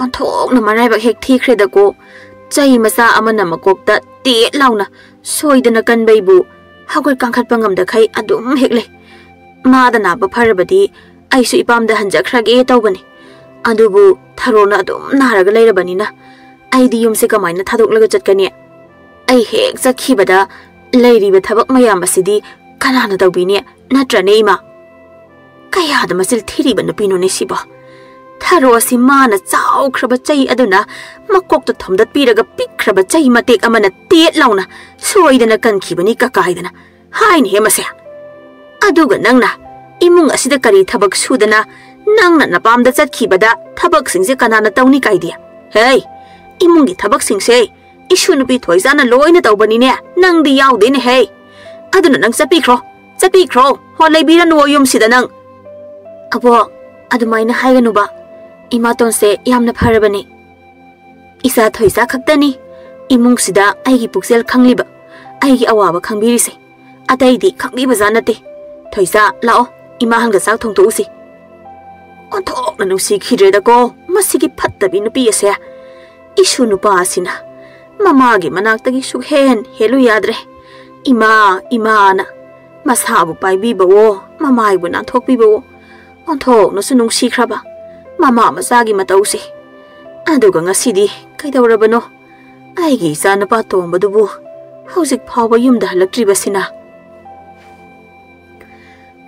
ꯑꯣꯟꯊꯣꯛꯅ ꯃꯔꯥꯏꯕꯛ ꯍꯦꯛ ꯊꯤꯈ꯭ꯔꯦꯗꯀꯣ ꯆꯩ ꯃꯆꯥ ꯑꯃꯅ ꯃꯀꯣꯛꯇ ꯇꯦꯠ ꯂꯥꯎꯅ ꯁꯣꯏꯗꯅ ꯀꯟꯕꯩꯕꯨ ꯍꯧꯒꯠ ꯀꯥꯡꯈꯠꯄ ꯉꯝꯗꯈꯩ ꯑꯗꯨꯝ ꯍꯦꯛ ꯂꯩ ꯃꯥꯗ ꯅꯥꯕ ꯐꯔꯕꯗꯤ ꯑꯩꯁꯨ ꯏꯄꯥꯝꯗ ꯍꯟꯖꯈ꯭ꯔꯒꯦ ꯇꯧꯕꯅꯤ ꯑꯗꯨꯕꯨ ꯊꯥꯔꯣꯅ ꯑꯗꯨꯝ ꯅꯥꯔꯒ ꯂꯩꯔꯕꯅꯤꯅ ꯑꯩꯗꯤ ꯌꯨꯝꯁꯦ ꯀꯃꯥꯏꯅ ꯊꯥꯗꯣꯛꯂꯒ ꯆꯠꯀꯅꯤ ꯑꯩ ꯍꯦꯛ ꯆꯠꯈꯤꯕꯗ ꯂꯩꯔꯤꯕ ꯊꯕꯛ ꯃꯌꯥꯝ ꯑꯁꯤꯗꯤ ꯀꯅꯥꯅ ꯇꯧꯕꯤꯅꯤ ꯅꯠꯇ꯭ꯔꯅꯦ ꯏꯃꯥ ꯀꯌꯥꯗ ꯃꯆꯤꯜ ꯊꯤꯔꯤꯕ ꯅꯨꯄꯤꯅꯣꯅꯦ ꯁꯤꯕꯣ ꯊꯥꯔꯣ ꯑꯁꯤ ꯃꯥꯅ ꯆꯥꯎꯈ꯭ꯔꯕ ꯆꯩ ꯑꯗꯨꯅ ꯃꯀꯣꯛꯇ ꯊꯣꯝꯗꯠꯄꯤꯔꯒ ꯄꯤꯛꯈ꯭ꯔꯕ ꯆꯩ ꯃꯇꯦꯛ ꯑꯃꯅ ꯇꯦꯠ ꯂꯥꯎꯅ ꯁꯣꯏꯗꯅ ꯀꯟꯈꯤꯕꯅꯤ ꯀꯀꯥꯏꯗꯅ ꯍꯥꯏꯅꯦꯍꯦ ꯃꯁꯦ ꯑꯗꯨꯒ ꯅꯪꯅ 이몽 ꯑꯁꯤꯗ ꯀꯔꯤ ꯊꯕꯛ ꯁꯨꯗꯅ ꯅꯪꯅ ꯅꯄꯥꯝꯗ ꯆꯠꯈꯤꯕꯗ ꯊꯕꯛꯁꯤꯡꯁꯦ ꯀꯅꯥꯅ ꯇꯧꯅꯤ ꯀꯥꯏꯗꯤ ꯍꯦ 이몽ꯒꯤ ꯊꯕꯛꯁꯤꯡꯁꯦ 이슈 ꯅꯨꯄꯤ ꯊꯣꯏꯆꯥꯅ ꯂꯣꯏꯅ ꯇꯧꯕꯅꯤꯅꯦ ꯅꯪꯗꯤ ꯌꯥꯎꯗꯦꯅꯦ ꯍꯦ ꯑꯗꯨꯅ ꯅꯪ ꯆꯠꯄꯤꯈ꯭ꯔꯣ ꯍꯣ ꯂꯩꯕꯤꯔꯅꯨ ꯌꯨꯝꯁꯤꯗ ꯅꯪ ꯑꯕꯣ ꯑꯗꯨꯃꯥꯏꯅ ꯍꯥꯏꯒꯅꯨꯕ 이마ꯇꯣꯟꯁꯦ ꯌꯥꯝꯅ ꯐꯔꯕꯅꯤ 이사 ꯊꯣꯏꯆꯥ ꯈꯛꯇꯅꯤ 이몽ꯁꯤꯗ ꯑꯩꯒꯤ ꯄꯨꯛꯆꯦꯜ ꯈꯪꯂꯤꯕ ꯑꯩꯒꯤ ꯑꯋꯥꯕ ꯈꯪꯕꯤꯔꯤꯁꯦ ꯑꯇꯩꯗꯤ ꯈꯪꯕꯤꯕꯖꯥ ꯅꯠꯇꯦ ꯊꯣꯏꯆꯥ ꯂꯥꯛꯑꯣ 이마 한가 ꯆꯥꯛ ꯊꯣꯡꯗꯣꯛꯎꯁꯤ ꯑꯣꯟꯊꯣꯛꯅ ꯅꯨꯡꯁꯤꯈꯤꯗ꯭ꯔꯦꯗꯀꯣ ꯃꯁꯤꯒꯤ ꯐꯠꯇꯕꯤ ꯅꯨꯄꯤ ꯑꯁꯦ 이슈 ꯅꯨꯄꯥ ꯑꯁꯤꯅ ꯃꯃꯥꯒꯤ ꯃꯅꯥꯛꯇꯒꯤ ꯁꯨꯛꯍꯦꯟ ꯍꯦꯜꯂꯨ ꯌꯥꯗ꯭ꯔꯦ Ima, Imana, Masabu Paibibo, Mamai would not talk Bibo. On talk no sunung sikraba, Mama Masagi Matausi. Adugang Sidi, Kaidorabano. Aigi Sanapato, Badubu. Howsik Power Yum the Electribasina.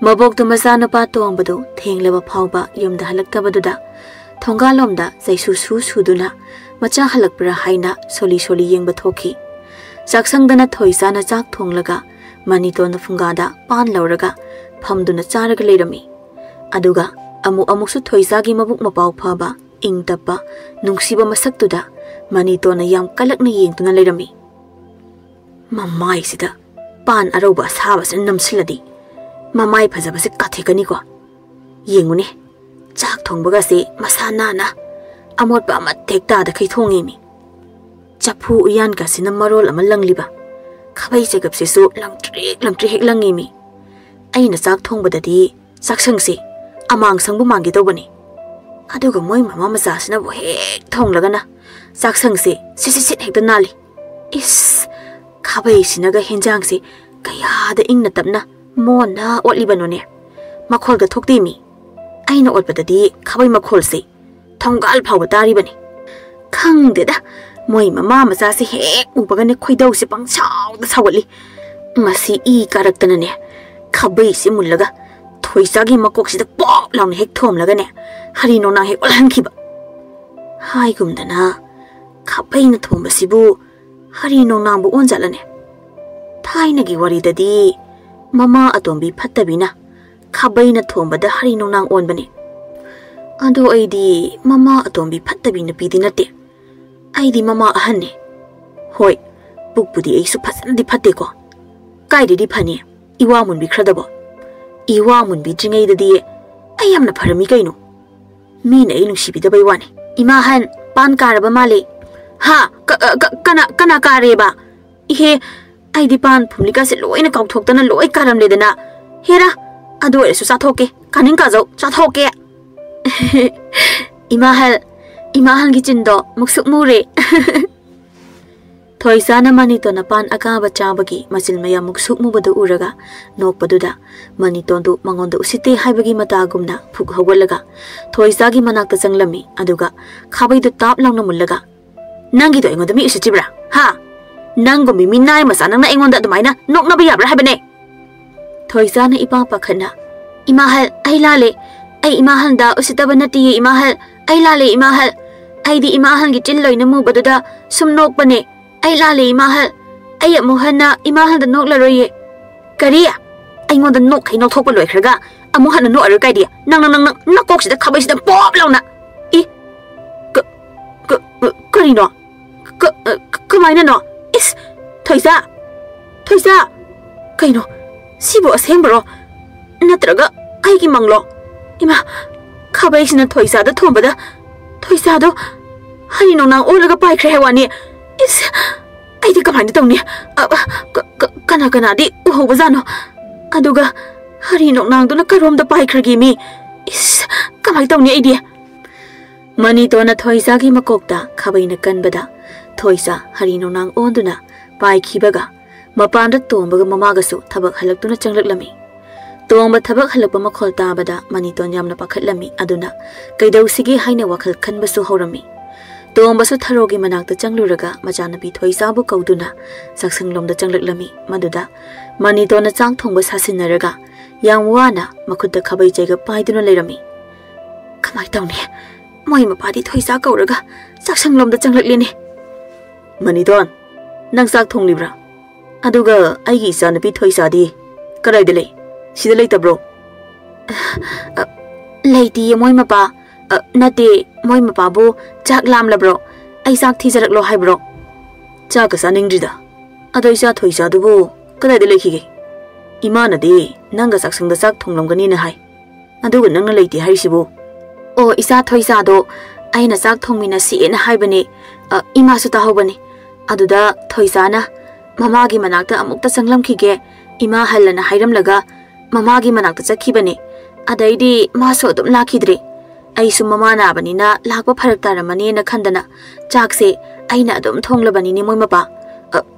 Mabok the Masana Pato Badu, Ting Leva Pauba, Yum the Halaktabaduda. Tongalomda, Zaisu Suduna, Macha Halakbra Haina, Soli Yang Batoki. Saksang Dana Thoicha Zak Tonglaga, Manito na Fungada, Pan Lauraga, Pamduna Charaga Ledami. Aduga, Amusu Thoichagi Mabuk Mapau Paba, Ing Tapa, Nungsiba Masaktuda, Manito na Yam Kalakni Ying to Ledami. Mamai Sida, Pan Aroba Sabas and Namsiladi. Mamai Pazabas Katikaniqua. Yinguni. Chak thong bagasi masana na amot ba mat tekta da kai thongi mi chapu uyan ka sina marol ama langliba khabai se gap se su lamtri hek langi mi aina chak thong badadi saksang se amang sangbu mangi to bani aduga moi mama maza sina bo hek thong lagana saksang se sit hek da nali is khabai sina ga henjang se kaya da ingna tapna mona otliba no ne makhol ga thokti mi Aina Otpatadi, Kabai Makolsi, Tongal Powatari Bani. Kang did Moi Mamma Sassi he, Upagani Quido Sipang Chow the Sawali. Masi e Karaktanane, Kabai Simulaga, Toisagi Makoksi the Bob Long Hek Tom Lagane, Harino na Hek Olankiba. Hai Gumdana, Kabai na Tomasibu, Harino Nambu Onzalane. Tainagi wari dadi, Mama Atombi Patabina. Kabai na thomba da hari nongnang onbani. Ado aidi mama atombi phattabi na pidi nate. Aidi mama ahanne. Hoi, pukpudi aisu phasan di phatte ko. Kaidi di phani, iwa mun bi khradabo. Iwa mun bi jingai da di ayam na pharami kaino. Mi na inu sibi da bai wane. Ima han pan karaba male. Ha, kana kare ba. Ihe aidi pan phumlika se loi na kauk thok ta na loi karam le dana. Hera Ado es Satoke, Kanin Kazo, Satoke Imahal Gichindo, Muksuk Muri Thoicha Manito na pan akaba chabagi, Masilmaya Muksuk Mubadu Uraga, no Paduda, Manitondo, Mangondo City Hibagi Matagumna, Puk Hawalaga, Thoichagi Manaka Zanglami, Aduga, Kabai the top long Mulaga. Nangito ingo the Misitibra, ha! Nango mi minai masana ingon that the mina, no Nabia Habane. Thoicha na ipa pakhana imahal ay lale ay imahal da usitaba nati imahal ay lale imahal ay di imahal gi tilloy na mu baduda sumnok bane ay lale imahal ay amuhana imahal da nok laroye kariya ay ngon da nok kay nok thok loy khraga amuhana no ar kay dia nang nakok sida khabai sida pop lawna I karino kamaina no is Thoicha kaino Sibo asembro Natraga Aiki Manglo Ima Kabaisina Thoicha the Tombada Thoicha do Harino nang Olaga Pai Krewani is I think I'm Tony Kana di Uhobazano Aduga Harino nang do Nakarom the Pai Kragimi is Kamaitoni idea Manito na Thoichagi Makokta Kabaina Kanbada Thoicha Harino nang Onduna Pai Kibaga Mapanda Tomba Mamagasu, Tabak Halaktuna Changlami. Tomba Tabak Halapa Makol Tabada, Maniton Yamna Pakatlami, Aduna, Kaido Sigi Haina Wakal Kanbasu Horami. Tomba Sutarogi Manak the Changluraga, Majanabi Thoichabu Kauduna, Saxanglom the Changlami, Maduda, Maniton a Chang Tombas Hasinaraga, Yang Wana, Makuta Kabai Jaga Paiduna Lerami. Come I down here. Moima Padi Thoicha Gauraga, Saxanglom the Changlini. Maniton, Nangsak Tong Libra. Aduga, Aigi son of Thoicha di. Karadele. She the later bro. Lady, Moimapa. Nati, Moimapabu, Jack Lamla bro. I sak teaser lo high bro. Jack a sunning drida. Adoisa Thoicha dubu. Karadele hige. Imana di, Nanga saxing the sack tonglonganina high. Aduga Nanga lady Harishibu. Oh, Isa Thoicha do. Aina sak tongmina si in hibane. Imasuta hobani. Aduda Thoichana. Mamagi manakta amukta sanglam kige ima halana hairam laga mamagi manakta chakhibane adaidi maso dum lakhidre ai sum mama na bani na lakpa pharak taramani na khandana chakse aina dum thonglabani ni moi mapa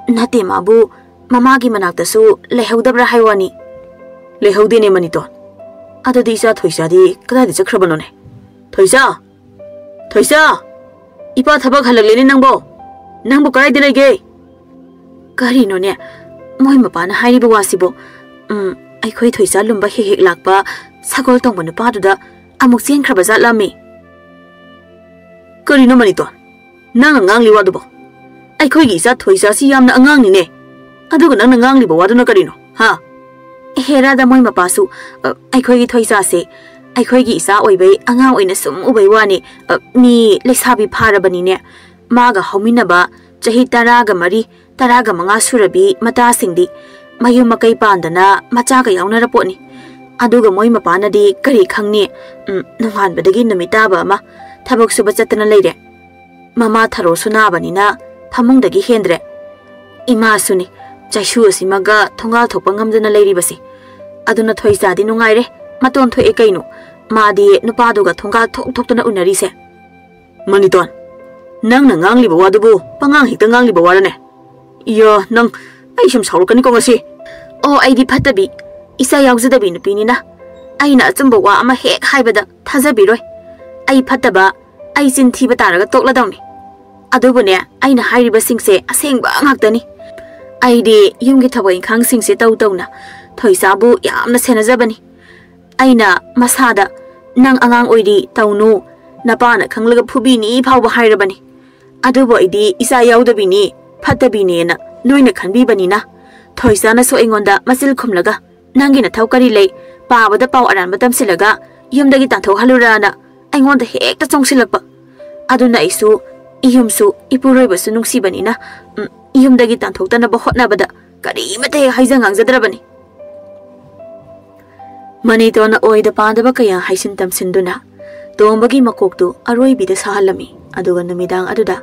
nate mabu Mamagi manaktasu lehudabra haiwani. Lehudine Maniton. Adudi isa Thoicha di kadai chakhrabano ne. Thoicha. Thoicha. Ipa thabak halagleni nangbo. Nangbo karai de lege. Kari no ne. Moi mapana hairi ba wasibo. Aikhoi Thoicha lumba hek lakpa sagol tongba nupa duda amuk chen khraba zatlami. Kari no Maniton. Nang ngang liwa dubo. Aikhoi gi isa Thoicha si yamna angang ni ne. Aduga nang ngang liba waduna kari no. Ha. Hera da moi mapasu aikhoi gi Thoicha se aikhoi gi isa oibai angang oina sum ubai wani mi leksabi pharabani ne maga hominaba chahi 10 ga mari 10 ga manga surabi mata singdi mayu makai pandana macha ga yauna raponi aduga moi mapana di kari khangni nungan badagi namita ba ma thabak suba chatna leire mama tharo suna bani na thamung dagi hendre ima suni chaishu asimaga thongal thokpa ngamjana leiri basi aduna Thoicha di nungaire maton thoi ekainu madi nupa duga thonga thok unari se Maniton nang ngang liba wadubu pangang hikta ngang liba warane iyo nang ai sum saurukani ko ngasi o ai di phatabi isa yaujadabi nupini na aina achumba wa ama hek haibada thajabiroi ai phataba ai chin thiba taraga tokla dawni adubune aina hairiba singse asengba ngaktani ai di yumgi thabai khang singse tawna Thoicha bu yamna senajabani aina masada nang angang oidi tawnu napana khanglaga phubini phawba hairabani adubo idi isa yaudabini phatabini na loina khanbibani na Thoicha na so engonda masil khumlaga nangi na thawkari lei pabada paw aran batam silaga yumdagi tantho halurana aingonda hekta chongsilakpa aduna isu iyumsu ipuroibasu nungsibani na iyumdagi tanthokta na hotnabada kari mate haijang angjadrabani Maniton na oida pandaba kaya haisin tamsinduna tombagi makoktu aroibida sahalami aduga numidang aduda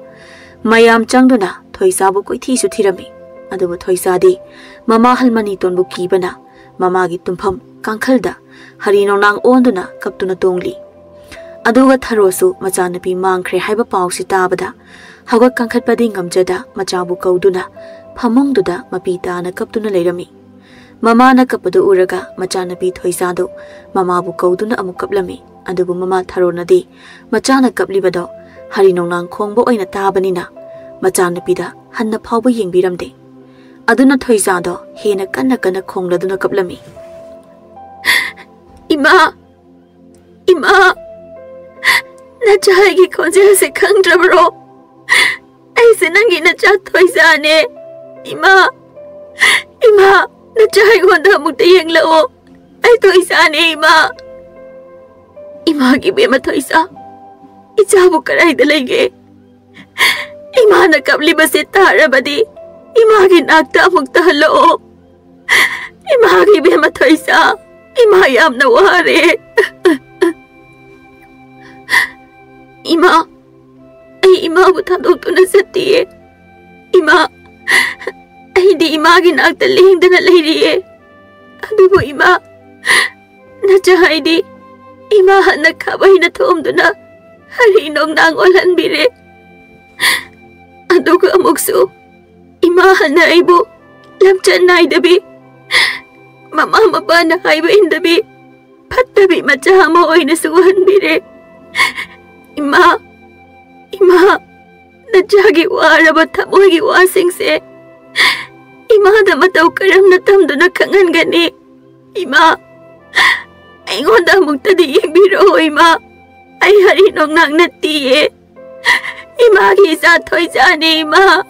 mayam changduna Thoicha bu koithi su thirami adubu Thoicha di mama hal Maniton bu kibana mama gi tumpham kangkhalda hari nongnang onduna kaptuna tongli aduga tharosu machanapi mangkhre haiba pawsi tabada haga kangkhatpadi ngamjada machabu kauduna phamongduda mapita na kaptuna leirami Mama na kapadu uraga machanapi Thoicha do mama bu kauduna amuk kaplami adubu mama tharona di machana kaplibado hari nongnang khongbo oina tabanina machanapi da hanna phawba yengbiramde aduna Thoicha do hena kanna khongladuna kaplami Ima nachai gi khonjel se khangdrabro aise nangi nacha Thoicha ne Ima Nachai gonda mukta yenglao ai Thoicha ne Ima gi bema Thoicha ichabu karai da lege Ima na kapli base tarabadi Ima gi nakta mukta halo Ima gi bema Thoicha Ima yamna ware Ima bu thadok na satiye Ai di Ima gi nakta lingdana leiriye adubu Ima nachai di Ima hanna khabai na thomduna hari nongnang onkhrabi aduga amuksu Ima hanna aibu lamchan naidabi mama mapana haiba indabi phattabi macha ama oina suhanbire Ima nachagi waraba thamoigi wasingse Ima da matau karam na tamduna khangangani Ima aingonda mukta di yengbiro Ima ai hari nongnang natiye Ima gi sa Thoicha ne Ima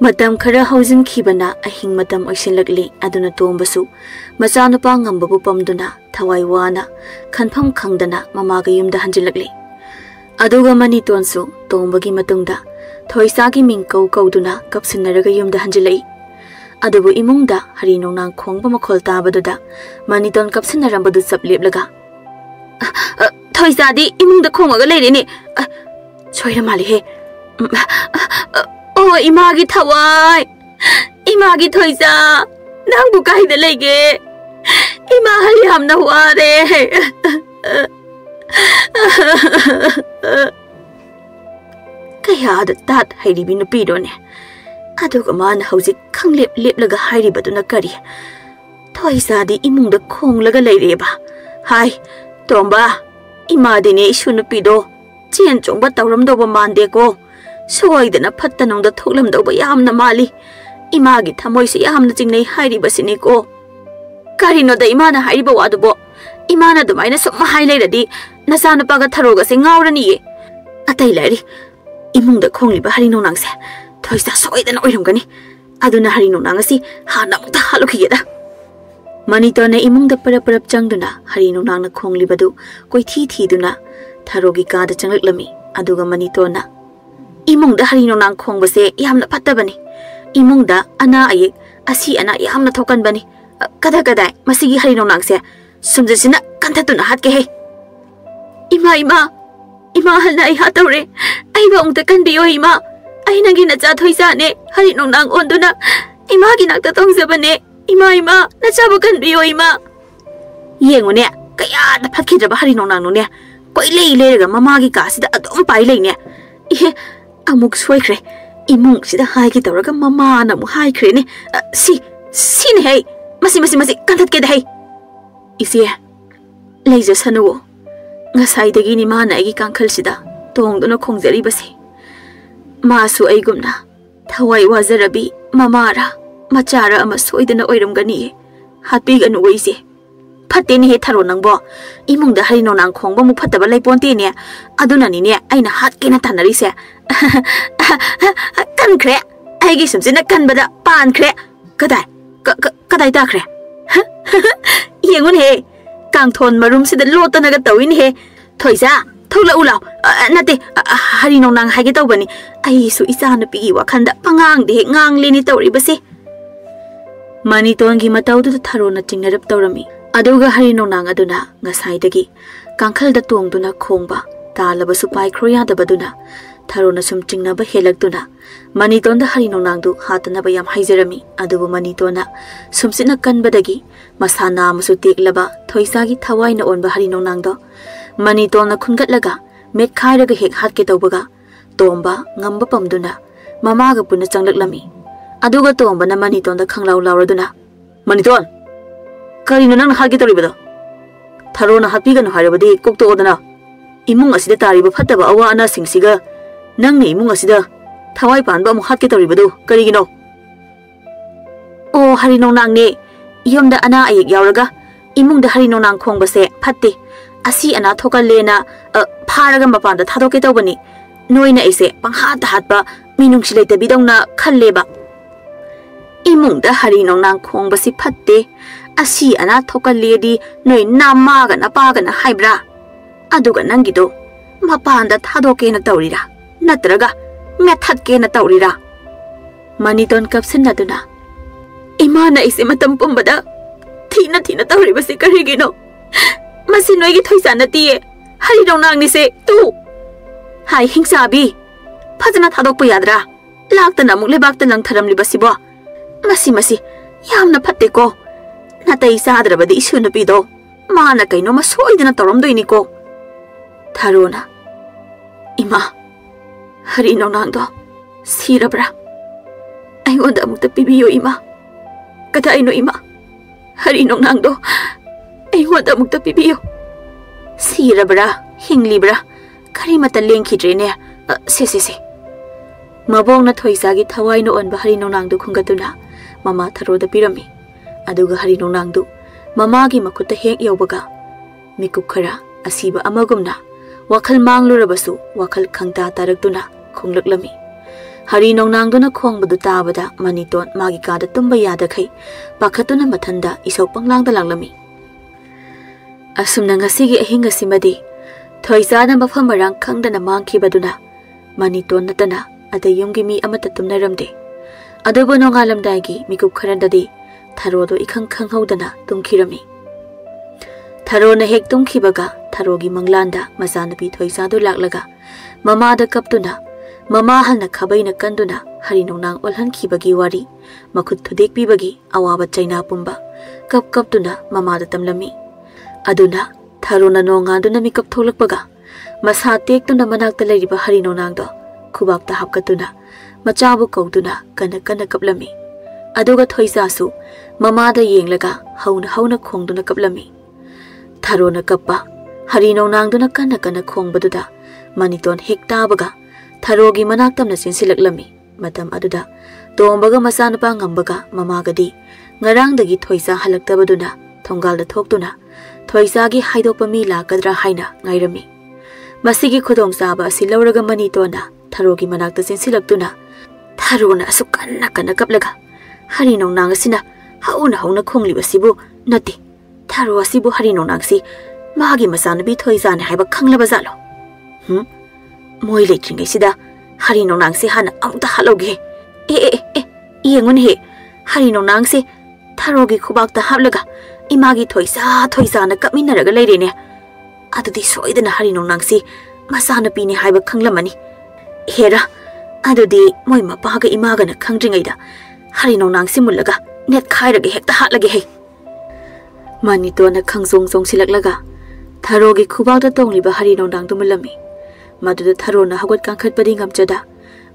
matam khara haujin khibana ahing matam oisinlakli aduna tombasu machanupa ngambabu pamduna thawai wana khanpham khangdana mamaga yumda hanjilakli aduga Manitonsu tombagi matungda Thoicha gi mingkau kauduna kapsinaraga yumda hanjilai adubu imungda hari nongnang khongba makhol tabaduda Maniton kapsinarambadu sapleplaga Thoicha di imungda khongaga leireni soira mali he Oh Ima gi thawai Ima gi Thoicha nangbu kaida lege Ima hal yamna ware kaya da tat hairibi nupi do ne ꯑꯗꯨꯒ ꯃꯥꯅ ꯍꯧꯖꯤꯛ ꯈꯪꯂꯦꯞ ꯂꯦꯞꯂꯒ ꯍꯥꯏꯔꯤꯕꯗꯨꯅ ꯀꯔꯤ? ꯊꯣꯏꯆꯥꯗꯤ ꯏꯃꯨꯡꯗ ꯈꯣꯡꯂꯒ ꯂꯩꯔꯦꯕ꯫ ꯍꯥꯏ ꯇꯣꯝꯕ, ꯏꯃꯥꯗꯤꯅꯦ ꯏꯁꯨ ꯅꯨꯄꯤꯗꯣ ꯆꯦꯟ ꯆꯣꯡꯕ ꯇꯧꯔꯝꯗꯧꯕ ꯃꯥꯟꯗꯦꯀꯣ꯫ ꯁꯣꯏꯗꯅ ꯐꯠꯇ ꯅꯨꯡꯗ ꯊꯣꯛꯂꯝꯗꯧꯕ ꯌꯥꯝꯅ ꯃꯥꯜꯂꯤ꯫ ꯏꯃꯥꯒꯤ ꯊꯃꯣꯏꯁꯦ ꯌꯥꯝꯅ ꯆꯤꯡꯅꯩ ꯍꯥꯏꯔꯤꯕꯁꯤꯅꯤꯀꯣ꯫ ꯀꯔꯤꯅꯣꯗ ꯏꯃꯥꯅ ꯍꯥꯏꯔꯤꯕ ꯋꯥꯗꯨꯕꯣ? ꯏꯃꯥꯅ ꯑꯗꯨꯃꯥꯏꯅ ꯁꯨꯝ ꯍꯥꯏ ꯂꯩꯔꯗꯤ ꯅꯆꯥꯅꯨꯄꯥꯒ ꯊꯔꯣꯒꯁꯦ ꯉꯥꯎꯔꯅꯤꯌꯦ꯫ ꯑꯇꯩ ꯂꯩꯔꯤ, ꯏꯃꯨꯡꯗ ꯈꯣꯡꯂꯤꯕ ꯍꯔꯤ ꯅꯣꯡꯅꯥꯡꯁꯦ ꯊꯣꯏꯆꯥ ꯁꯣꯏꯗꯅ ꯑꯣꯏꯔꯝꯒꯅꯤ꯫ ꯑꯗꯨꯅ ꯍꯔꯤ ꯅꯣꯡꯅꯥꯡ ꯑꯁꯤ ꯍꯥꯟꯅ ꯑꯃꯨꯛꯇ ꯍꯥꯠꯂꯨꯈꯤꯒꯦꯗ꯫ ꯃꯅꯤꯇꯣꯟꯅ ꯏꯃꯨꯡꯗ ꯄꯔꯞ ꯆꯪꯗꯨꯅ ꯍꯔꯤ ꯅꯣꯡꯅꯥꯡꯅ ꯈꯣꯡꯂꯤꯕꯗꯨ ꯀꯣꯏꯊꯤ ꯊꯤꯗꯨꯅ ꯊꯔꯣꯒꯤ ꯀꯥꯗ ꯆꯪꯂꯛꯂꯝꯃꯤ꯫ ꯑꯗꯨꯒ ꯃꯅꯤꯇꯣꯟꯅ, ꯏꯃꯨꯡꯗ ꯍꯔꯤ ꯅꯣꯡꯅꯥꯡ ꯈꯣꯡꯕꯁꯦ ꯌꯥꯝꯅ ꯐꯠꯇꯕꯅꯤ꯫ ꯏꯃꯨꯡꯗ ꯑꯅꯥ ꯑꯌꯦꯛ ꯑꯁꯤ ꯑꯅꯥ ꯌꯥꯝꯅ ꯊꯣꯛꯀꯟꯕꯅꯤ꯫ ꯀꯗꯥꯏ ꯃꯁꯤꯒꯤ ꯍꯔꯤ ꯅꯣꯡꯅꯥꯡꯁꯦ ꯁꯨꯝꯖꯤꯠꯁꯤꯅ ꯀꯟꯊꯠꯇꯨꯅ ꯍꯥꯠꯀꯦꯍꯦ꯫ ꯏꯃꯥ ꯍꯜꯅ ꯑꯩ ꯍꯥꯠꯇꯧꯔꯦ꯫ ꯑꯩꯕꯨ ꯑꯃꯨꯛꯇ ꯀꯟꯕꯤꯌꯣ ꯏꯃꯥ꯫ ꯑꯩ ꯅꯪꯒꯤ ꯅꯆꯥ ꯊꯣꯏꯆꯥꯅꯦ꯫ ꯍꯔꯤ ꯅꯣꯡꯅꯥꯡ ꯑꯣꯟꯗꯨꯅ ꯏꯃꯥꯒꯤ ꯅꯥꯛꯇ ꯇꯣꯡꯖꯕꯅꯦ꯫ ꯏꯃꯥ ꯅꯆꯥꯕꯨ ꯀꯟꯕꯤꯌꯣ ꯏꯃꯥ꯫ ꯌꯦꯡꯉꯨꯅꯦ, ꯀꯌꯥꯗ ꯐꯠꯈꯤꯗ꯭ꯔꯕ ꯍꯔꯤ ꯅꯣꯡꯅꯥꯡꯅꯣꯅꯦ꯫ ꯀꯣꯏꯂꯩ ꯂꯩꯔꯒ ꯃꯃꯥꯒꯤ ꯀꯥꯁꯤꯗ ꯑꯗꯨꯝ ꯄꯥꯏ ꯂꯩꯅꯦ꯫ ꯏꯍꯦ, ꯑꯃꯨꯛ ꯁꯣꯏꯈ꯭ꯔꯦ꯫ ꯏꯃꯨꯡꯁꯤꯗ ꯍꯥꯏꯒꯦ ꯇꯧꯔꯒ ꯃꯃꯥꯅ ꯑꯃꯨꯛ ꯍꯥꯏꯈ꯭ꯔꯦꯅꯦ꯫ ꯁꯤꯅꯦ ꯍꯦ, ꯃꯁꯤ ꯀꯟꯊꯠꯀꯦꯗ ꯍꯦ꯫ ꯏꯆꯦ, ꯂꯩꯖꯁꯅꯨꯋꯣ꯫ ꯉꯁꯥꯏꯗꯒꯤꯅꯤ ꯃꯥꯅ ꯑꯩꯒꯤ ꯀꯥꯡꯈꯜꯁꯤꯗ ꯇꯣꯡꯗꯨꯅ ꯈꯣꯡꯖꯔꯤꯕꯁꯦ꯫ ꯃꯥꯁꯨ ꯑꯩꯒꯨꯝꯅ ꯊꯋꯥꯏ ꯋꯥꯖꯔꯕꯤ ꯃꯃꯥꯔ ꯃꯆꯥꯔ ꯑꯃ ꯁꯣꯏꯗꯅ ꯑꯣꯏꯔꯝꯒꯅꯤꯌꯦ꯫ ꯍꯥꯠꯄꯤꯒꯅꯨꯋꯣ ꯏꯆꯦ꯫ ꯐꯠꯇꯦꯅꯦꯍꯦ ꯊꯔꯣ ꯅꯪꯕꯣ꯫ ꯏꯃꯨꯡꯗ ꯍꯔꯤ ꯅꯣꯡꯅꯥꯡ ꯈꯣꯡꯕ ꯃꯨꯛ ꯐꯠꯇꯕ ꯂꯩꯄꯣꯟꯇꯦꯅꯦ꯫ ꯑꯗꯨꯅꯅꯤꯅꯦ ꯑꯩꯅ ꯍꯥꯠꯀꯦꯅ ꯇꯥꯟꯅꯔꯤꯁꯦ꯫ ꯀꯟꯈ꯭ꯔꯦ, ꯑꯩꯒꯤ ꯁꯨꯝꯁꯤꯅ ꯀꯟꯕꯗ ꯄꯥꯟꯈ꯭ꯔꯦ꯫ ꯀꯗꯥꯏ ꯇꯥꯈ꯭ꯔꯦ? ꯌꯦꯡꯉꯨꯅꯦꯍꯦ, ꯀꯥꯡꯊꯣꯟ ꯃꯔꯨꯝꯁꯤꯗ ꯂꯣꯠꯇꯅꯒ ꯇꯧꯏꯅꯦꯍꯦ꯫ ꯊꯣꯏꯆꯥ, ꯊꯣꯛꯂꯛꯎ ꯂꯥꯎ꯫ ꯅꯠꯇꯦ, ꯍꯔꯤ ꯅꯣꯡꯅꯥꯡ ꯍꯥꯏꯒꯦ ꯇꯧꯕꯅꯤ꯫ ꯑꯩꯁꯨ ꯏꯆꯥꯅꯨꯄꯤꯒꯤ ꯋꯥꯈꯟꯗ ꯄꯉꯥꯡꯗ ꯍꯦꯛ ꯉꯥꯡꯂꯦꯅꯤ ꯇꯧꯔꯤꯕꯁꯦ꯫ ꯃꯅꯤꯇꯣꯟꯒꯤ ꯃꯇꯧꯗꯨꯗ ꯊꯔꯣꯅ ꯆꯤꯡꯅꯔꯞ ꯇꯧꯔꯝꯃꯤ꯫ ꯑꯗꯨꯒ ꯍꯔꯤ ꯅꯣꯡꯅꯥꯡ ꯑꯗꯨꯅ ꯉꯁꯥꯏꯗꯒꯤ ꯀꯥꯡꯈꯜꯗ ꯇꯣꯡꯗꯨꯅ ꯈꯣꯡꯕ ꯇꯥꯜꯂꯕꯁꯨ ꯄꯥꯏꯈ꯭ꯔꯣ ꯌꯥꯗꯕꯗꯨꯅ ꯊꯔꯣꯅ ꯁꯨꯝ ꯆꯤꯡꯅꯕ ꯍꯦꯜꯂꯛꯇꯨꯅ ꯃꯅꯤꯇꯣꯟꯗ ꯍꯔꯤ ꯅꯣꯡꯅꯥꯡꯗꯨ ꯍꯥꯠꯇꯅꯕ ꯌꯥꯝ ꯍꯩꯖꯔꯝꯃꯤ꯫ ꯑꯗꯨꯕꯨ ꯃꯅꯤꯇꯣꯟꯅ ꯁꯨꯝꯁꯤꯠꯅ ꯀꯟꯕꯗꯒꯤ ꯃꯁꯥ ꯅꯥꯃꯁꯨ ꯇꯦꯛꯂꯕ ꯊꯣꯏꯆꯥꯒꯤ ꯊꯋꯥꯏꯅ ꯑꯣꯟꯕ ꯍꯔꯤ ꯅꯣꯡꯅꯥꯡꯗꯣ ꯃꯅꯤꯇꯣꯟꯅ ꯈꯨꯟꯒꯠꯂꯒ ꯃꯦꯠꯈꯥꯏꯔꯒ ꯍꯦꯛ ꯍꯥꯠꯀꯦ ꯇꯧꯕꯒ ꯇꯣꯝꯕ ꯉꯝꯕ ꯄꯝꯗꯨꯅ ꯃꯃꯥꯒ ꯄꯨꯟꯅ ꯆꯪꯂꯛꯂꯝꯃꯤ꯫ ꯑꯗꯨꯒ ꯇꯣꯝꯕꯅ ꯃꯅꯤꯇꯣꯟꯗ ꯈꯪꯂꯥꯎ ꯂꯥꯎꯔꯗꯨꯅ, ꯃꯅꯤꯇꯣꯟ, ꯀꯔꯤꯅꯣ ꯅꯪꯅ ꯍꯥꯠꯀꯦ ꯇꯧꯔꯤꯕꯗꯣ? ꯊꯔꯣꯅ ꯍꯥꯠꯄꯤꯒꯅꯨ ꯍꯥꯏꯔꯕꯗꯤ ꯀꯣꯛꯇꯣꯛꯑꯣꯗꯅ꯫ ꯏꯃꯨꯡ ꯑꯁꯤꯗ ꯇꯥꯔꯤꯕ ꯐꯠꯇꯕ ꯑꯋꯥ ꯑꯅꯥꯁꯤꯡꯁꯤꯒ ꯅꯪꯅ ꯏꯃꯨꯡ ꯑꯁꯤꯗ ꯊꯋꯥꯏ ꯄꯥꯟꯕ ꯑꯃꯨꯛ ꯍꯥꯠꯀꯦ ꯇꯧꯔꯤꯕꯗꯨ ꯀꯔꯤꯒꯤꯅꯣ? ꯑꯣ, ꯍꯔꯤ ꯅꯣꯡꯅꯥꯡꯅꯦ꯫ ꯌꯨꯝꯗ ꯑꯅꯥ ꯑꯌꯦꯛ ꯌꯥꯎꯔꯒ ꯏꯃꯨꯡꯗ ꯍꯔꯤ ꯅꯣꯡꯅꯥꯡ ꯈꯣꯡꯕꯁꯦ ꯐꯠꯇꯦ꯫ ꯑꯁꯤ ꯑꯅꯥ ꯊꯣꯛꯀꯜꯂꯦꯅ ꯐꯥꯔꯒ ꯃꯄꯥꯟꯗ ꯊꯥꯗꯣꯛꯀꯦ ꯇꯧꯕꯅꯤ꯫ ꯅꯣꯏꯅ ꯑꯩꯁꯦ ꯄꯪꯍꯥꯠꯇ ꯍꯥꯠꯄ ꯃꯤꯅꯨꯡꯁꯤ ꯂꯩꯇꯕꯤꯗꯧꯅ ꯈꯜꯂꯦꯕ꯫ ꯏꯃꯨꯡꯗ ꯍꯔꯤ ꯅꯣꯡꯅꯥꯡ ꯈꯣꯡꯕꯁꯤ ꯐꯠꯇꯦ, ꯑꯁꯤ ꯑꯅꯥ ꯊꯣꯛꯀꯜꯂꯦꯗꯤ ꯅꯣꯏ ꯅꯃꯥꯒ ꯅꯄꯥꯒꯅ ꯍꯥꯏꯕ꯭ꯔꯥ? ꯑꯗꯨꯒ ꯅꯪꯒꯤꯗꯣ ꯃꯄꯥꯟꯗ ꯊꯥꯗꯣꯛꯀꯦꯅ ꯇꯧꯔꯤꯔꯥ ꯅꯠꯇ꯭ꯔꯒ ꯃꯦꯠꯊꯠꯀꯦꯅ ꯇꯧꯔꯤꯔꯥ? ꯃꯅꯤꯇꯣꯟ ꯀꯞꯁꯤꯟꯅꯗꯨꯅ, ꯏꯃꯥꯅ ꯑꯩꯁꯦ ꯃꯇꯝ ꯄꯨꯝꯕꯗ ꯊꯤꯅ ꯇꯧꯔꯤꯕꯁꯤ ꯀꯔꯤꯒꯤꯅꯣ? ꯃꯁꯤ ꯅꯣꯏꯒꯤ ꯊꯣꯏꯆꯥ ꯅꯠꯇꯤꯌꯦ, ꯍꯔꯤ ꯅꯣꯡꯅꯥꯡꯅꯤꯁꯦ ꯇꯨ꯫ ꯍꯥꯏ ꯍꯤꯡꯆꯥꯕꯤ, ꯐꯖꯅ ꯊꯥꯗꯣꯛꯄ ꯌꯥꯗ꯭ꯔꯥ? ꯂꯥꯛꯇꯅ ꯑꯃꯨꯛ ꯂꯩꯕꯥꯛꯇ ꯂꯪꯊꯔꯝꯂꯤꯕꯁꯤꯕꯣ꯫ ꯃꯁꯤ ꯌꯥꯝꯅ ꯐꯠꯇꯦꯀꯣ꯫ ꯅꯥꯇꯩ ꯆꯥꯗ꯭ꯔꯕꯗꯤ ꯏꯁꯨ ꯅꯨꯄꯤꯗꯣ ꯃꯥꯅ ꯀꯩꯅꯣꯃ ꯁꯣꯏꯗꯅ ꯇꯧꯔꯝꯗꯣꯏꯅꯤꯀꯣ꯫ ꯊꯔꯣꯅ, ꯏꯃꯥ, ꯍꯔꯤ ꯅꯣꯡꯅꯥꯡꯗꯣ ꯁꯤꯔꯕ꯭ꯔꯥ? ꯑꯩꯉꯣꯟꯗ ꯑꯃꯨꯛꯇ ꯄꯤꯕꯤꯌꯣ ꯏꯃꯥ꯫ ꯀꯗꯥꯏꯅꯣ ꯏꯃꯥ? ꯍꯔꯤ ꯅꯣꯡꯅꯥꯡꯗꯣ ꯑꯩꯉꯣꯟꯗ ꯑꯃꯨꯛꯇ ꯄꯤꯕꯤꯌꯣ꯫ ꯁꯤꯔꯕ꯭ꯔꯥ ꯍꯤꯡꯂꯤꯕ꯭ꯔꯥ ꯀꯔꯤꯃꯠꯇ ꯂꯦꯡꯈꯤꯗ꯭ꯔꯦꯅꯦ꯫ ꯁꯦ ꯃꯕꯣꯡꯅ ꯊꯣꯏꯆꯥꯒꯤ ꯊꯋꯥꯏꯅ ꯑꯣꯟꯕ ꯍꯔꯤ ꯅꯣꯡꯅꯥꯡꯗꯨ ꯈꯨꯡꯒꯠꯇꯨꯅ ꯃꯃꯥ ꯊꯔꯣꯗ ꯄꯤꯔꯝꯃꯤ꯫ ꯑꯗꯨꯒ ꯍꯔꯤ ꯅꯣꯡꯅꯥꯡꯗꯨ ꯃꯃꯥꯒꯤ ꯃꯈꯨꯠꯇ ꯍꯦꯛ ꯌꯧꯕꯒ ꯃꯤꯀꯨꯞ ꯈꯔ ꯑꯁꯤꯕ ꯑꯃꯒꯨꯝꯅ ꯋꯥꯈꯜ ꯃꯥꯡꯂꯨꯔꯕꯁꯨ ꯋꯥꯈꯜ ꯈꯪꯇꯥ ꯇꯥꯔꯛꯇꯨꯅ ꯈꯣꯡꯂꯛꯂꯝꯃꯤ꯫ ꯍꯔꯤ ꯅꯣꯡꯅꯥꯡꯗꯨꯅ ꯈꯣꯡꯕꯗꯨ ꯇꯥꯕꯗ ꯃꯅꯤꯇꯣꯟ ꯃꯥꯒꯤ ꯀꯥꯗ ꯇꯨꯝꯕ ꯌꯥꯗꯈꯩ ꯄꯥꯈꯠꯇꯨꯅ ꯃꯊꯟꯗ ꯏꯁꯧ ꯄꯪꯂꯥꯡꯗ ꯂꯥꯡꯂꯝꯃꯤ꯫ ꯑꯁꯨꯝꯅ ꯉꯁꯤꯒꯤ ꯑꯍꯤꯡ ꯑꯁꯤꯃꯗꯤ ꯊꯣꯏꯆꯥꯅ ꯃꯐꯝ ꯃꯔꯥꯡ ꯈꯪꯗꯅ ꯃꯥꯡꯈꯤꯕꯗꯨꯅ ꯃꯅꯤꯇꯣꯟ ꯅꯠꯇꯅ ꯑꯇꯩ ꯌꯨꯝꯒꯤ ꯃꯤ ꯑꯃꯠꯇ ꯇꯨꯝꯅꯔꯝꯗꯦ꯫ ꯑꯗꯨꯕꯨ ꯅꯣꯡꯉꯥꯜꯂꯝꯗꯥꯏꯒꯤ ꯃꯤꯀꯨꯞ ꯈꯔꯗꯗꯤ ꯊꯔꯣꯗꯣ ꯏꯈꯪ ꯈꯪꯍꯧꯗꯅ ꯇꯨꯝꯈꯤꯔꯝꯃꯤ꯫ ꯊꯔꯣꯅ ꯍꯦꯛ ꯇꯨꯝꯈꯤꯕꯒ ꯊꯔꯣꯒꯤ ꯃꯪꯂꯥꯟꯗ ꯃꯆꯥꯅꯨꯄꯤ ꯊꯣꯏꯆꯥꯗꯨ ꯂꯥꯛꯂꯒ ꯃꯃꯥꯗ ꯀꯞꯇꯨꯅ ꯃꯃꯥ ꯍꯜꯅ ꯈꯥꯕꯩꯅ ꯀꯟꯗꯨꯅ ꯍꯔꯤ ꯅꯣꯡꯅꯥꯡ ꯑꯣꯜꯍꯟꯈꯤꯕꯒꯤ ꯋꯥꯔꯤ ꯃꯈꯨꯠ ꯊꯨꯗꯦꯛꯄꯤꯕꯒꯤ ꯑꯋꯥꯕ ꯆꯩꯅꯥ ꯄꯨꯝꯕ ꯀꯞꯇꯨꯅ ꯃꯃꯥꯗ ꯇꯝꯂꯝꯃꯤ꯫ ꯑꯗꯨꯅ ꯊꯔꯣꯅ ꯅꯣꯡꯉꯥꯟꯗꯨꯅ ꯃꯤꯀꯞ ꯊꯣꯛꯂꯛꯄꯒ ꯃꯁꯥ ꯇꯦꯛꯇꯨꯅ ꯃꯅꯥꯛꯇ ꯂꯩꯔꯤꯕ Harry ꯅꯣꯡꯅꯥꯡꯗꯣ ꯈꯨꯕꯥꯛꯇ ꯍꯥꯞꯀꯠꯇꯨꯅ machabu kauduna kana kana kaplami aduga Thoicha su mamada yenglaga hauna khongduna kaplami tharona kappa hari nongnangduna kana kana khongbaduda maniton hektabaga tharogi manaktamna sinsilaklami matam aduda tombaga masanapa ngambaga mamagadi ngarangdagi Thoicha halaktabaduna thongalda thoktuna Thoichagi haidokpa mi lakadra haina ngairami masigi khudongchaba asi lawraga manitona tharogi manakta sinsilaktuna tharona asukana kana kaplaga hari nongnang asina hauna khonglibasibu nati tharo asibu hari nongnangsi magi masanabi Thoicha ne haiba khanglaba jalo moi leitringai sida hari nongnangsi hana amta haloge yengun he hari nongnangsi tharogi khubakta haplaga imagi Thoicha na kapminaraga leirene adudi soidana hari nongnangsi masana pini haiba khanglamani hera adudi moi mapaga imaga na khangdringaida hari nongnangsi mullaga net khairaga hekta hatlage he manito na khangjong jong silaklaga tharogi khubakta tongliba hari nongnang dumulami maduda tharona hagot kangkhat padi ngamchada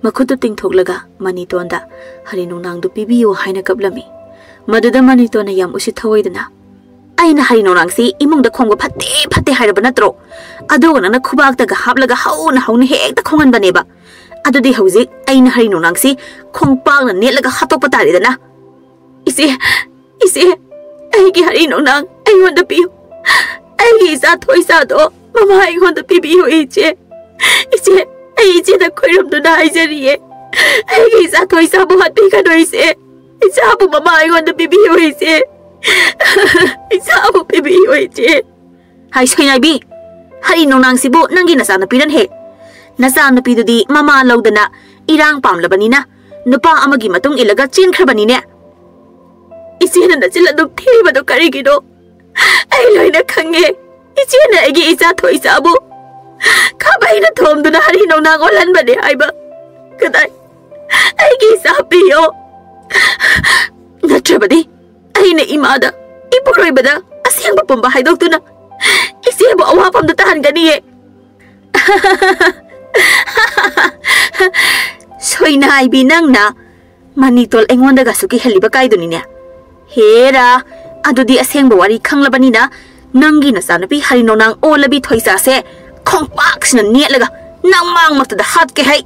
makhutu tingthoklaga manitonda hari nongnang du pibiyo haina kaplami maduda manitona yam usi thawoidana aina hari nongnangsi imungda khongba phatte hairaba natro adoga na khubakta ga haplaga hauna hekta khongan baneba adudi hauji aina hari nongnangsi khongpang na netlaga hatokpa taridana ise aigi hari nongnang aihonda piu aigi isa Thoicha do mama aihonda pibiyo iche ije da khoiramduna haijariye aigi isa Thoicha bu hatpi kano ise isa bu mama aihonda pibiyo ise isa bu pibiyo iche hai soinaibi hari nongnangsibu nangi nasana piran he nasana pidudi mama laudana irang pamlabanina nupa amagi matung ilaga chenkhrabanine isena nachila duk thiba do karigido ai loina khange isena agi isa Thoicha bu khabaina thomduna hari nongnang olan bane haiba kadai aigi isa piyo natrabadi aina imada ipuroibada asengba pumba haidoktuna isebo awapamda tahanganiye soina aibi nangna manitol engonda gasuki heliba kaidunine hera adudi asengba wari khanglabanina nangi nasanapi hari nongnang olabi Thoicha se khongpaksna netlaga nangmang maktada hatke hai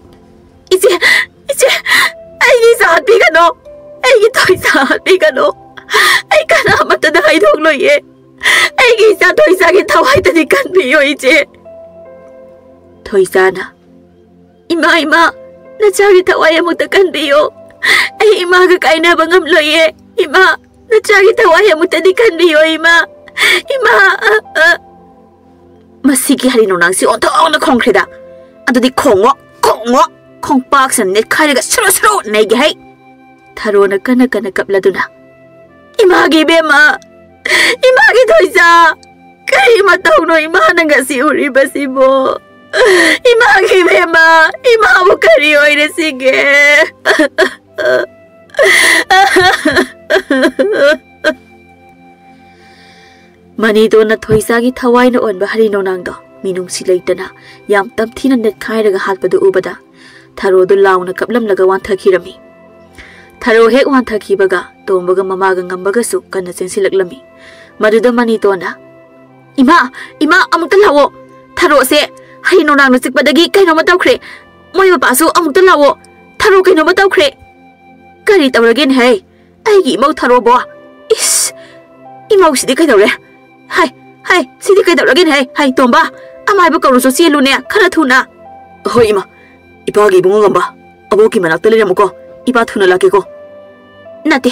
ise aigi sa hatpi kano aigi Thoicha hatpi kano ai kana matada haidok loye aigi sa Thoicha ge thawai tadi kanbiyo ije Thoicha na ima nachagi thawai amukta kanbiyo ai ima ga kaina bangam loye ima nachagi thawai amukta di kanbiyo ima masigi hari nongnangsi ontong khongkreda adudi khongo khongpak san net khairaga sro negi hai tharona kana kapladuna imagi bema imagi Thoicha kai matauno imana ngasi uri basibo imagi bema imabu kari oire sige manido na Thoicha gi thawai na onba hari nongnang do minung silaitana yam tamthina net khairaga hatpadu ubada tharo du launa kaplam laga wan thakirami tharo hek wan thakibaga tombaga mamaga ngambaga su kana chensilaklami maduda manitona ima amukta lawo tharo se hari nongnang na chikpadagi kaino matawkhre moi bapa su amukta lawo tharo kaino matawkhre kari tawragen hey aigi mau tharo bo is imau sidi kaidawre hai sidi kaidawragen hey tomba amai ba kawru so sielune khara thuna hoi ima ipagi bungo ngamba aboki manakta leramuko ipa thuna lakeko nate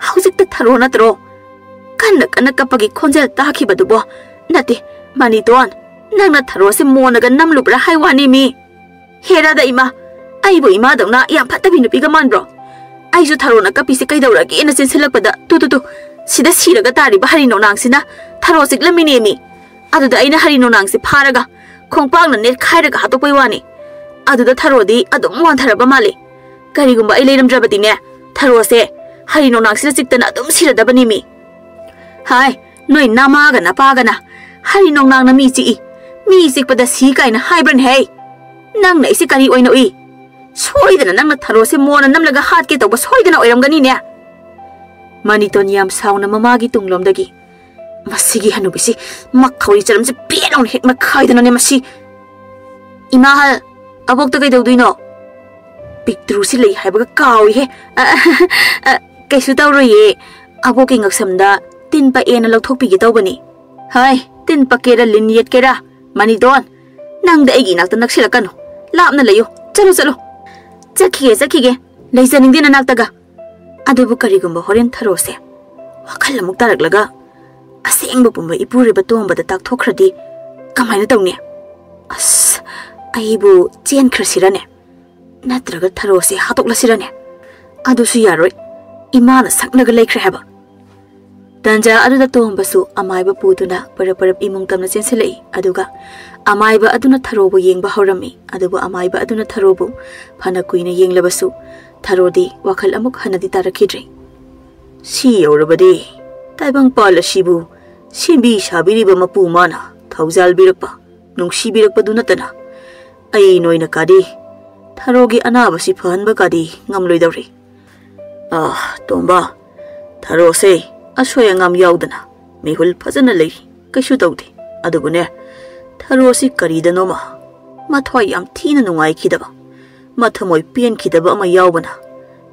haujikta tharo natro kana kapagi khonjel takhibadubo nate maniton nangna tharo se monaga namlubra haiwani mi hera da ima aibo ima dawna yam phatabi nupiga manbro aisu tharo na kapi se kaidawrage na senselakpada tu sida siraga tari ba hari nongnang sina tharo siklamini mi aduda aina hari nongnang se pharaga khongpang na net khairaga hatopoi wani aduda tharo di adum wan tharaba mali karigumba ai leiramdrabati ne tharo se hari nongnang sina siktana adum siradabani mi hai noi namaga na pagana hari nongnang na mi sikpada si kaina haibran hey nang na isi kari oina ui soidana nangna tharose mona namlaga hat ke tawba soidana oiramgani ne Maniton yam sauna mamagi tunglomdagi masigi hanubisi makhawi charamse pianong hek makhaidana ne masi Imahal abok to kay dawduino Pictru si lay haibaga kawi he Kaisu tawroye abok ingak samda tin pa ena lagthokpigi tawbani Hai tin pa kera linyet kera Maniton nang da igi nakta naksilakano lapna layo chalo chalo Chakige laysaning din naktaga Adubu karigumba horen tharose wakal amuk taraglaga asengba pumba ipuriba tombada takthokhradi kamaina tawne As aibu chen khrasirane natraga tharose hatoklasirane adusu yaroi imana saknaga laikhre haba Tanja aduda tombasu amaiba puduna parap imung tamna chenselai aduga amaiba aduna tharobu yengba horami adubu amaiba aduna tharobu phana kuina yenglabasu tharodi wakal amuk hanadi tarakhidre si yorabadi taibang pala sibu simbi sabiriba mapu mana thaujal birakpa nungsi birakpa dunatana ai noina kadi tharogi anaba si phanba kadi ngamloidawri tomba tharose aswaya ngam yaudana mehul phajana lei kaisu tawde adubune tharosi karidanoma mathwai yam thina nungai khidaba mathamoi pian khidaba ama yaubana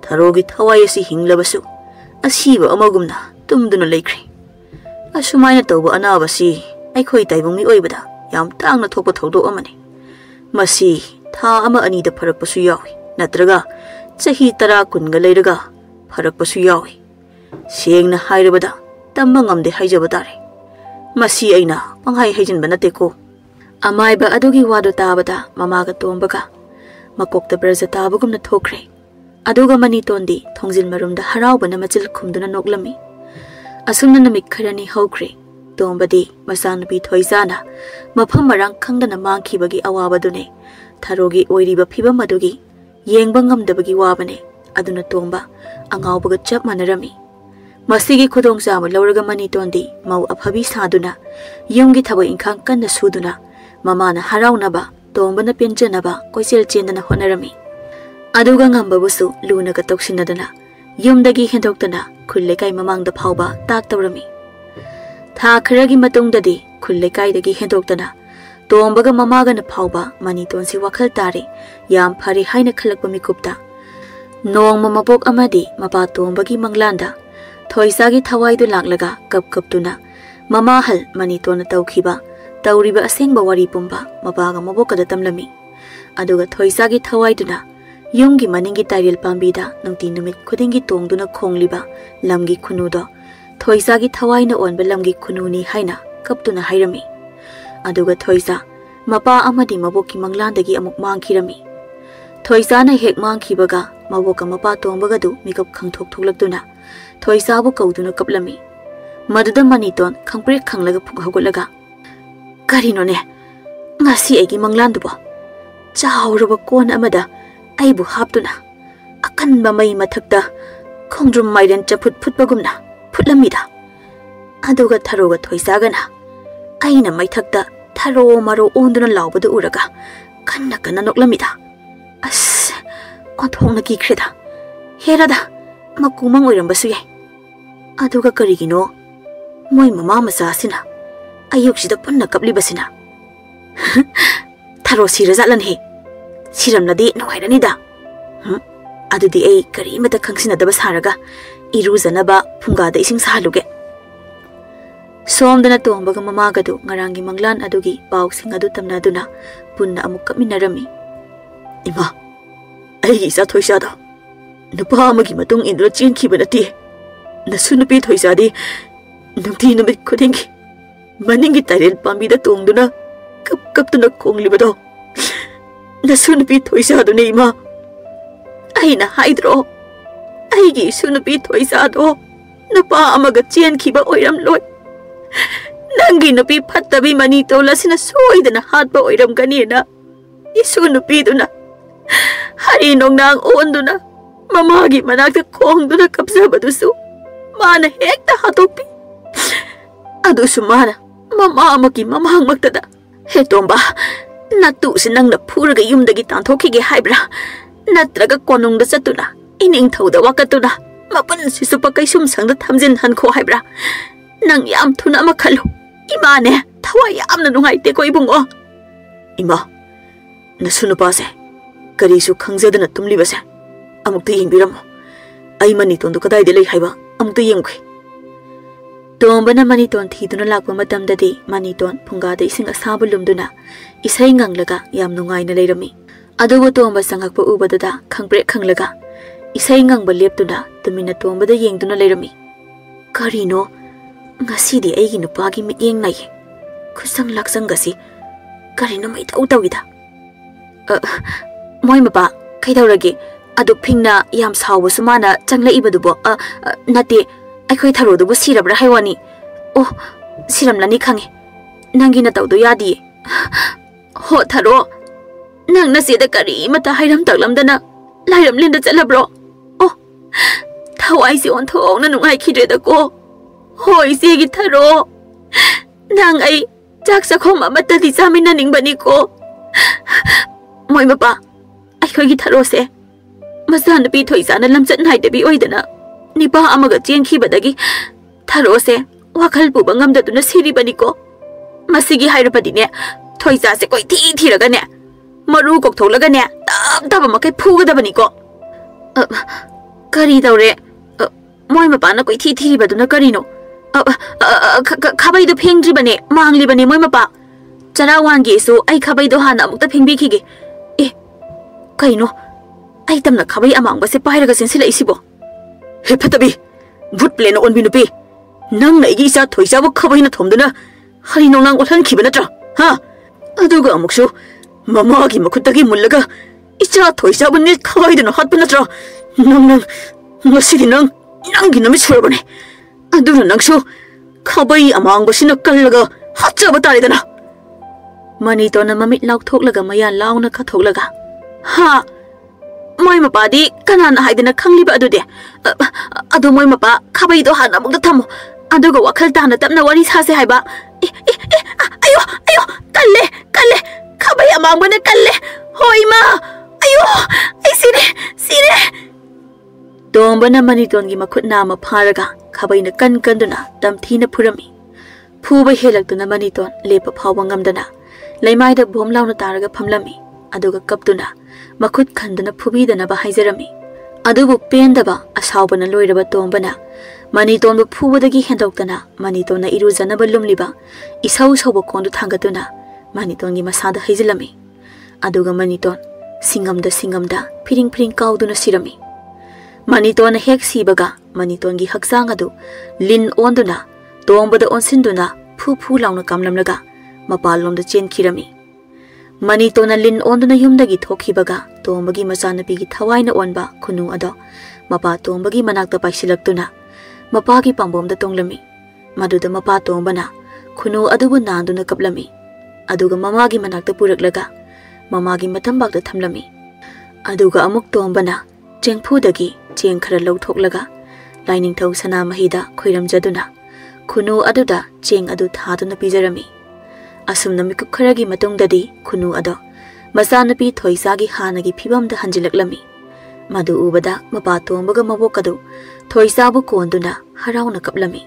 tharogi thawai asi hinglabasu asiba amagumna tumduna leikhre asumaina tawba anabasi aikhoi taibumi oibada yam tangna thokpa thawdo amani masi tha ama ani da pharakpasu yawi natraga chahi tara kunga leiraga pharakpasu yawi sengna hairabada tamba ngamde haijaba tare masi aina panghai haijinba nateko amaiba adugi wado tabada mamaga tombaga makokta braza tabagumna thokre aduga Manitondi thongjil marumda haraubana machil khumduna noklami asumna namik kharani hokre tombadi masanupi Thoichana mafam marang khangdana mangkhibagi awabadune tharogi oiriba phibam adugi yengba ngamdabagi wabane aduna tomba angawbaga chap manarami masigi khudong sama lauraga Manitondi mau aphabi saduna yumgi thabai inkhang kanna suduna mamana haraunaba tombana penjanaba koisel chendana honarami aduga ngambabusu lunaga toksinadana yumdagi hendoktana khullekai mamangda phauba tak tawrami tha kharagi matungdadi khullekai dagi hendoktana tombaga mamaga na phauba Manitonsi wakhal tare yam phari haina khalakpa mikupta nong mamapok amadi mapa tombagi manglanda Thoichagi thawai du laklaga kaptuna mama hal Manitona tawkhiba tawriba asengba wari pumba mabaga mabokada tamlami aduga Thoichagi thawai duna yumgi maningi tairil pambida nangti numit khudingi tongduna khongliba lamgi khunudo Thoichagi thawai na onba lamgi khununi haina kaptuna hairami aduga Thoicha mapa amadi maboki manglandagi amuk mangkhirami Thoicha na hek mangkhibaga maboka mapa tombaga du mikap khangthok thoklakduna Thoicha bu kauduna kaplami maduda Maniton khangpre khanglaga phugagolaga karino ne ngasi egi manglandubo chawraba kon amada aibu haptuna akanba mai mathakta khongdrum mairen chaput phutpagumna phutlamida aduga tharoga Thoichagana aina maithakta tharo maro onduna laubadu uraga kanna noklamida as onthongna ki khreda herada makumang oirambasu yai aduga karigino moi mama masasina ayuksida punna kaplibasina tharo sirazalan he siramnadi nawairanida adudi ei karimata khangsinadaba saraga iruzanaba phungada ising sahaluge somdana tombaga mamagadu ngarangi manglan adugi pausing adu tamnaduna punna amuk kapminarami ima ai isa Thoichada nupa amagi matung indra chenkhiba nati nasu nupi Thoichadi nungti numit khudingi maningi tairel pambida tongduna kaptuna khonglibado nasu nupi Thoichadu ne ima aina haidro aigi sunupi Thoichado napa amaga chenkhiba oiramloi nangi nupi phattabi Manito lasina soidana hatba oiramganina isu nupi duna hari nongnang onduna mamagi manakta khongduna kapsabadusu mana hekta hatokpi adusu mana mama amaki mamang maktada he tomba natu sinangna phuraga yumdagi tanthokige haibra नत्रगा कोनुंगदा चतुना इनिंग थौदा वाकतुना मपन सिसु पकैसुम संगदा थमजिन हनखो हाइब्रा नंग याम थुना अमा खल्लु इमाने थवा यामना नुंगाइते को इबुंगो इमा नसु नुपासे करिसु खंगजदना तुमलिबसे अमुक्ता येंबिरमो आई मनितोन कदाइदे लै हाइबा अमुक्ता येंखै तोंबना मनितोन थीदुना लाक्पा मतमददि मनितोन फुंगादा इसिंग असाबु लुमदुना इसै nganglगा याम नुंगाइना लैरमी अदुबु तोंबा संगकपा उबददा खंगब्रे खंगलगा इसै ngangbा लेपतुना तुमिना तोंबदा येंगदुना लैरमी करिनो ngasiदी आइगी नुपागी मियेंग नाइ खुसंग लाक्संग गसी करिनो मै तौ तौगिदा मोय मपा कैदौरगे अदु फिंगना याम सावबसु माना चंगलइबदुबो नते अखोय थरोदुबु सिरब्रा हाइवानी ओ सिरमलानी खंगे नंगी न तौदो यादी हो थरो नंग नसेदा करी मता हाइरम तगलमदना लाइरम लिंदा चलब्रो ओ थवाइसे ओंथोंना नुंगाइ खिद्रेदको हो इसेगी थरो नंग आई चाक सखोम अमतदि चामिना निंगबनिको मोय मपा अखोयगी थरोसे मसा नपी थोइसाना लमचत नाइदबि ओइदना निपा अमगा चेंखिबदगी थरोसे वाखल पुबा ngamdaduna siribaniको मसिगी हाइरपदिने थोइसासे कोइ थीरगने मरु कोकथोलगने तब तब मकै फुगदबनिको करी दौरे मोय मपाना कोइ थीरिबदुना करिनो खाबैदो फेंग्रिबने मांग्लिबने मोय मपा चरा वांगेसु आई खाबैदो हाना अमुक्ता फेंबिखिगे ए कइनो आई तमना खाबै अमांगबसे पाइरगा सेंसिलैसिबो हे फतबी भूत प्लेन ओनबि नुपी नंग नैगी इसा थोइसाबो खबैना थोमदुना हरि नोंनांग ओलहनखिबा नत्रा हा अदुगा अमुक्सु ममागी मखुतगी मुल्लगा इसा थोइसाबो नि खबैदुना हतबा नत्रा नंग ngasidi nanggi nami surabane aduna nangsu khabai amangbasina kallaga hachaba taridana mani to na mamit laukthok maya launa khathoklaga ha moy mapadi kanana haidana khangliba adude adu moy mapa khabai do hana mukta thamo aduga wakhal tana tapna wari sase haiba ayo kalle khabai amangbane kalle hoima ayo ai sire तोंबना मनितोनगी मखुत नाम फारगा खबैना कन्दुना तमथीना फुरमी फुबा हेलक्तुना मनितोन लेप फाव ngamdana लैमाइदा बोम लाउना तारगा फमलमी अदुगा कपतुना मखुत खंदना फुबीदना बा हाइजरमी अदुबु पेंदबा असावबना लोइरबा तोंबना मनितोनबु फुबदगी हेंदोक्तना मनितोना इरुजनबा लुमलिबा इसौ सौबो कोंदु थांगतुना मनितोनगी मसादा हाइजलमी अदुगा मनितोन सिंगमदा फिरिंग काउदुना सिरमी मनितोन हेक सीबगा मनितोन की हक्सांग अदु लिन ओंदुना तोंबदा ओंसिंदुना फू लाउना कामलमलगा मपालोंदा चेनखिरमी मनितोन लिन ओंदुना युमदगी थोखिबगा तोंबगी मचानपीगी थवाइना ओनबा खुनु अदो मपा तोंबगी मनाक्ता पाइसिलक्तुना मपागी पांबोमदा तोंगलमी मदुदा मपा तोंबना खुनु अदुबु नांदुना कपलमी अदुगा ममागी मनाक्ता पुरकलगा ममागी मतंबागदा थमलमी अदुगा अमुक तोंबना चेंगफुदगी चेंग खरा लौथोक्लगा लाइनिंगथौ सना महिदा खोइरमजदुना खुनु अदुदा चेंग अदु थादुना पिजरमी असुमना मिकुप खरागी मतुंगददी खुनु अदो मचानपी थोइसागी हानागी फिबमदा हंजिलक्लमी मदु उबदा मपा तोंबगा मबोकदु थोइसाबु कोंदुना हराउना कपलमी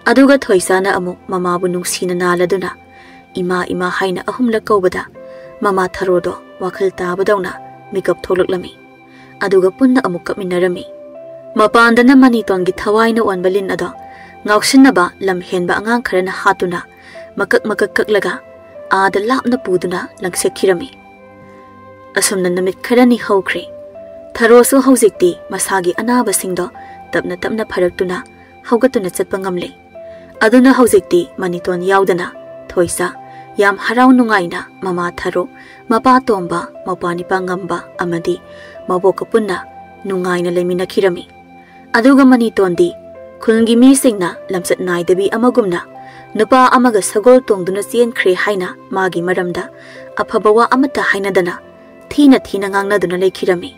अदुगा थोइसाना अमुक ममाबु नुंगसीना नालदुना इमा हाइना अहुमलक कौबदा ममा थरोदो वाखल ताबदौना मिकप थोलक्लमी अदुगा पुन्ना अमुक कमिनरमी मपांदना मनितोनगी थवाइना ओनबलिन अदो ngausinaba lam henba angang kharana hatuna makak kaklaga ada lapna puduna langsekhirami asumna namit kharani haukhri tharosu haujikti masagi anaba singdo tapna pharaktuna haugatuna chatpa ngamle aduna haujikti maniton yaudana thoisa yam harau nungaina mama tharo mapa tomba mapani pangamba amadi maboka punna nungaina lemina khirami aduga manitondi खुलंगी मीसिंगना लमसत नाइदबी अमगुमना नुपा अमगा Sagol तोंगदुना चेनख्रे हाइना मागी मरमदा अफबवा अमता हाइनादना थीना ngangnaduna लेखिरमी